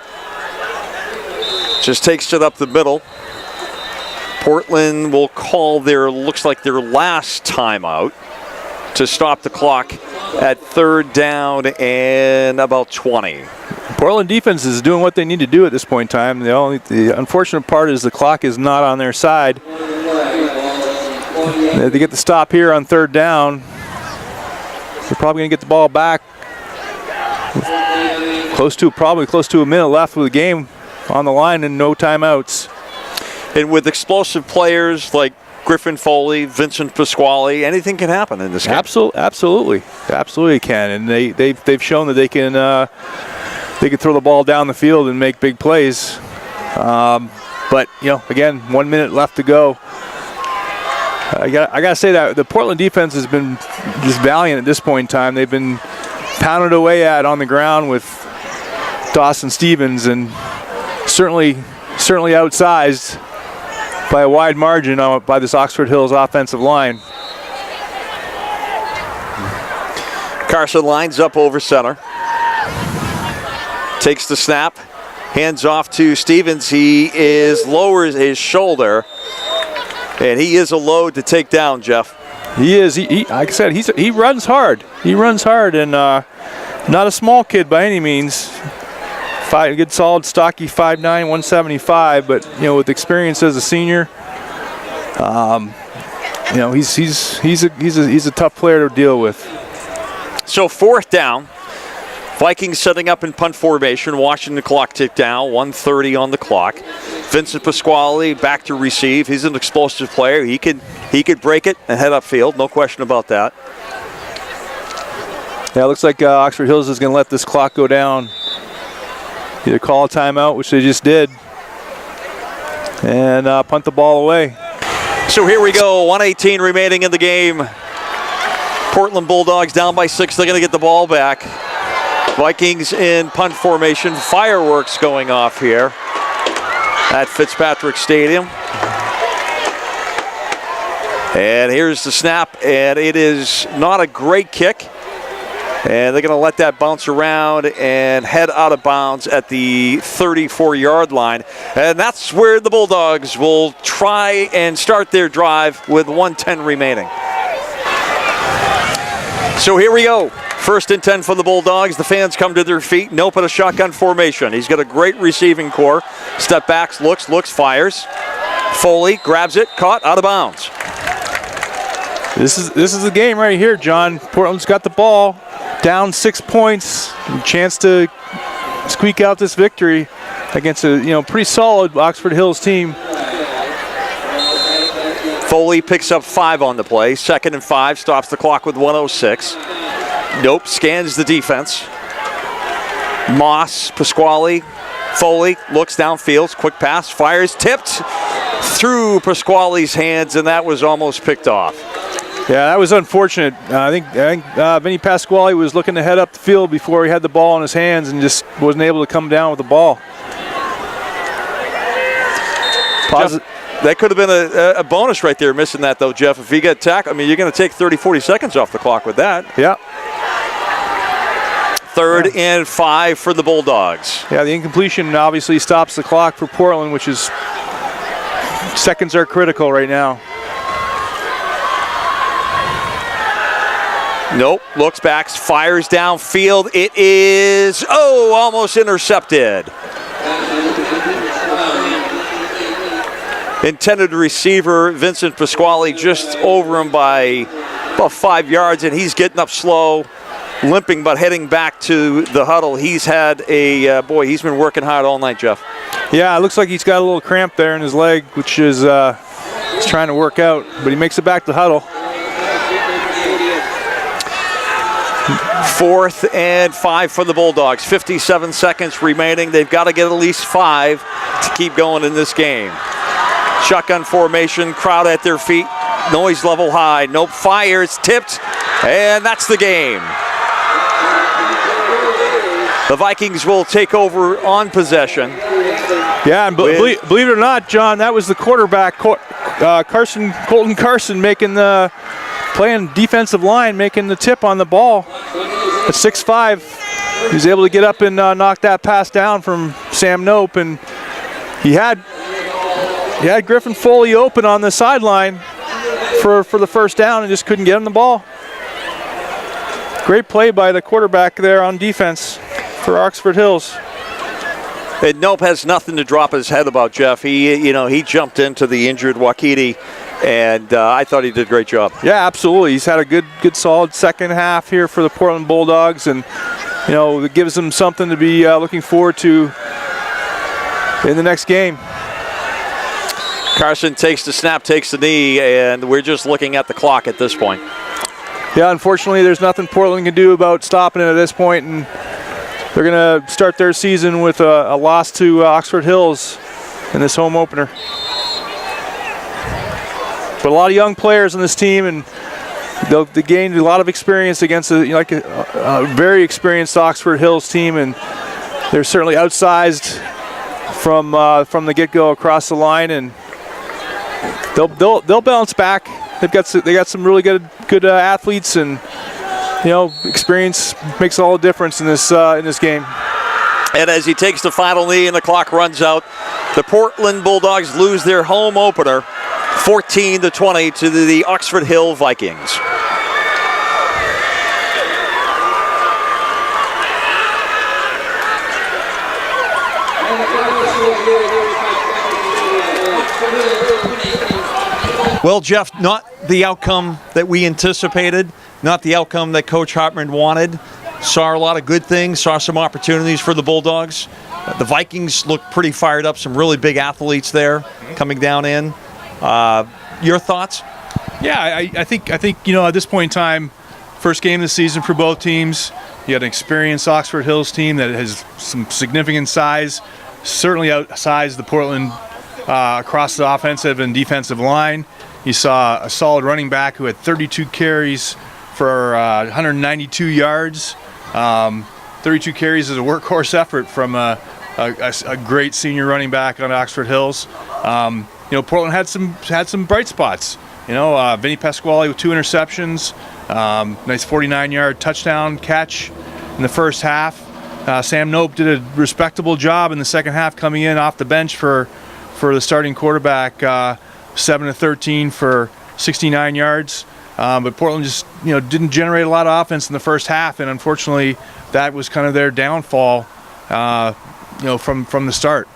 Just takes it up the middle. Portland will call looks like their last timeout to stop the clock at third down and about 20. Portland defense is doing what they need to do at this point in time. The unfortunate part is the clock is not on their side. They get the stop here on third down. They're probably going to get the ball back. Probably close to a minute left with the game on the line and no timeouts. And with explosive players like Griffin Foley, Vincent Pasquale, anything can happen in this game. Absolutely can. And they've shown that they can throw the ball down the field and make big plays. But again, 1 minute left to go. I gotta say that the Portland defense has been just valiant at this point in time. They've been pounded away at on the ground with Dawson Stevens, and certainly outsized by a wide margin by this Oxford Hills offensive line. Carson lines up over center. Takes the snap. Hands off to Stevens. He lowers his shoulder. And he is a load to take down, Jeff. He is. He like I said, he runs hard. He runs hard, and not a small kid by any means. Good, solid, stocky 5'9", 175. But with experience as a senior, he's a tough player to deal with. So 4th down. Vikings setting up in punt formation, watching the clock tick down, 1:30 on the clock. Vincent Pasquale back to receive. He's an explosive player. He could break it and head upfield, no question about that. Yeah, it looks like Oxford Hills is going to let this clock go down. Either call a timeout, which they just did, and punt the ball away. So here we go, 1:18 remaining in the game. Portland Bulldogs down by 6. They're going to get the ball back. Vikings in punt formation. Fireworks going off here at Fitzpatrick Stadium. And here's the snap, and it is not a great kick. And they're going to let that bounce around and head out of bounds at the 34-yard line. And that's where the Bulldogs will try and start their drive with 1:10 remaining. So here we go. 1st and 10 for the Bulldogs. The fans come to their feet. Nope, in a shotgun formation. He's got a great receiving core. Step backs, looks, fires. Foley grabs it, caught, out of bounds. This is the game right here, John. Portland's got the ball, down 6 points, chance to squeak out this victory against a pretty solid Oxford Hills team. Foley picks up 5 on the play. 2nd and 5, stops the clock with 1:06. Nope, scans the defense. Moss, Pasquale, Foley looks downfield, quick pass, fires, tipped through Pasquale's hands, and that was almost picked off. Yeah, that was unfortunate. I think Vinny Pasquale was looking to head up the field before he had the ball in his hands and just wasn't able to come down with the ball. Jeff, that could have been a bonus right there, missing that though, Jeff. If he got tackled, you're going to take 30, 40 seconds off the clock with that. Yeah. 3rd and 5 for the Bulldogs. Yeah, the incompletion obviously stops the clock for Portland, which is seconds are critical right now. Nope, looks back, fires downfield. It is, almost intercepted. Intended receiver, Vincent Pasquale, just over him by about 5 yards, and he's getting up slow, limping, but heading back to the huddle. He's had he's been working hard all night, Jeff. Yeah, it looks like he's got a little cramp there in his leg, which is he's trying to work out, but he makes it back to the huddle. 4th and 5 for the Bulldogs. 57 seconds remaining. They've got to get at least 5 to keep going in this game. Shotgun formation, crowd at their feet, noise level high. Nope, fires, tipped, and that's the game. The Vikings will take over on possession. Yeah, and believe it or not, John, that was the quarterback, Colton Carson, playing defensive line, making the tip on the ball. At 6'5", he was able to get up and knock that pass down from Sam Nope, and he had Griffin Foley open on the sideline for the 1st down and just couldn't get him the ball. Great play by the quarterback there on defense for Oxford Hills. And Nope has nothing to drop his head about, Jeff. He jumped into the injured Wakiti, and I thought he did a great job. Yeah, absolutely. He's had a good solid second half here for the Portland Bulldogs, and it gives them something to be looking forward to in the next game. Carson takes the snap, takes the knee, and we're just looking at the clock at this point. Yeah, unfortunately, there's nothing Portland can do about stopping it at this point, and they're going to start their season with a loss to Oxford Hills in this home opener. But a lot of young players on this team, and they gained a lot of experience against a very experienced Oxford Hills team, and they're certainly outsized from the get-go across the line, and they'll bounce back. They got some really good athletes, and experience makes all the difference in this game. And as he takes the final knee and the clock runs out, the Portland Bulldogs lose their home opener 14-20 to the Oxford Hill Vikings. Well, Jeff, not the outcome that we anticipated, not the outcome that Coach Hartman wanted. Saw a lot of good things, saw some opportunities for the Bulldogs. The Vikings looked pretty fired up, some really big athletes there coming down in. Your thoughts? Yeah, I think at this point in time, first game of the season for both teams. You got an experienced Oxford Hills team that has some significant size, certainly outsized the Portland across the offensive and defensive line. You saw a solid running back who had 32 carries for 192 yards. 32 carries is a workhorse effort from a great senior running back on Oxford Hills. Portland had some bright spots. Vinny Pasquale with 2 interceptions, nice 49-yard touchdown catch in the first half. Sam Nope did a respectable job in the second half, coming in off the bench for the starting quarterback. 7-13 for 69 yards. But Portland just didn't generate a lot of offense in the first half, and unfortunately that was kind of their downfall from the start.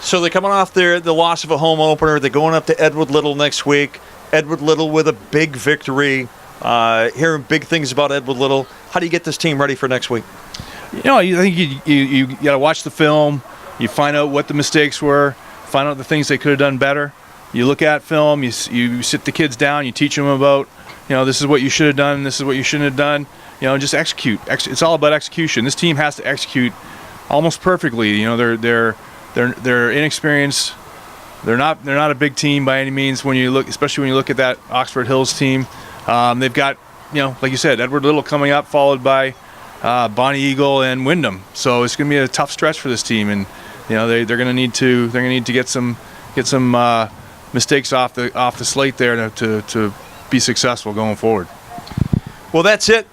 So they're coming off the loss of a home opener. They're going up to Edward Little next week. Edward Little with a big victory. Hearing big things about Edward Little. How do you get this team ready for next week? I think you got to watch the film. You find out what the mistakes were. Find out the things they could have done better. You look at film. You sit the kids down. You teach them about this is what you should have done. This is what you shouldn't have done. Just execute. It's all about execution. This team has to execute almost perfectly. They're inexperienced. They're not a big team by any means. Especially when you look at that Oxford Hills team, they've got like you said, Edward Little coming up, followed by Bonnie Eagle and Wyndham. So it's going to be a tough stretch for this team, and they're going to need to get some mistakes off the slate there to be successful going forward. Well, that's it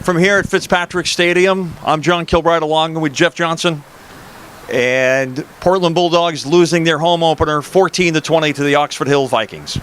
from here at Fitzpatrick Stadium. I'm John Kilbride along with Jeff Johnson. And Portland Bulldogs losing their home opener 14-20 to the Oxford Hill Vikings.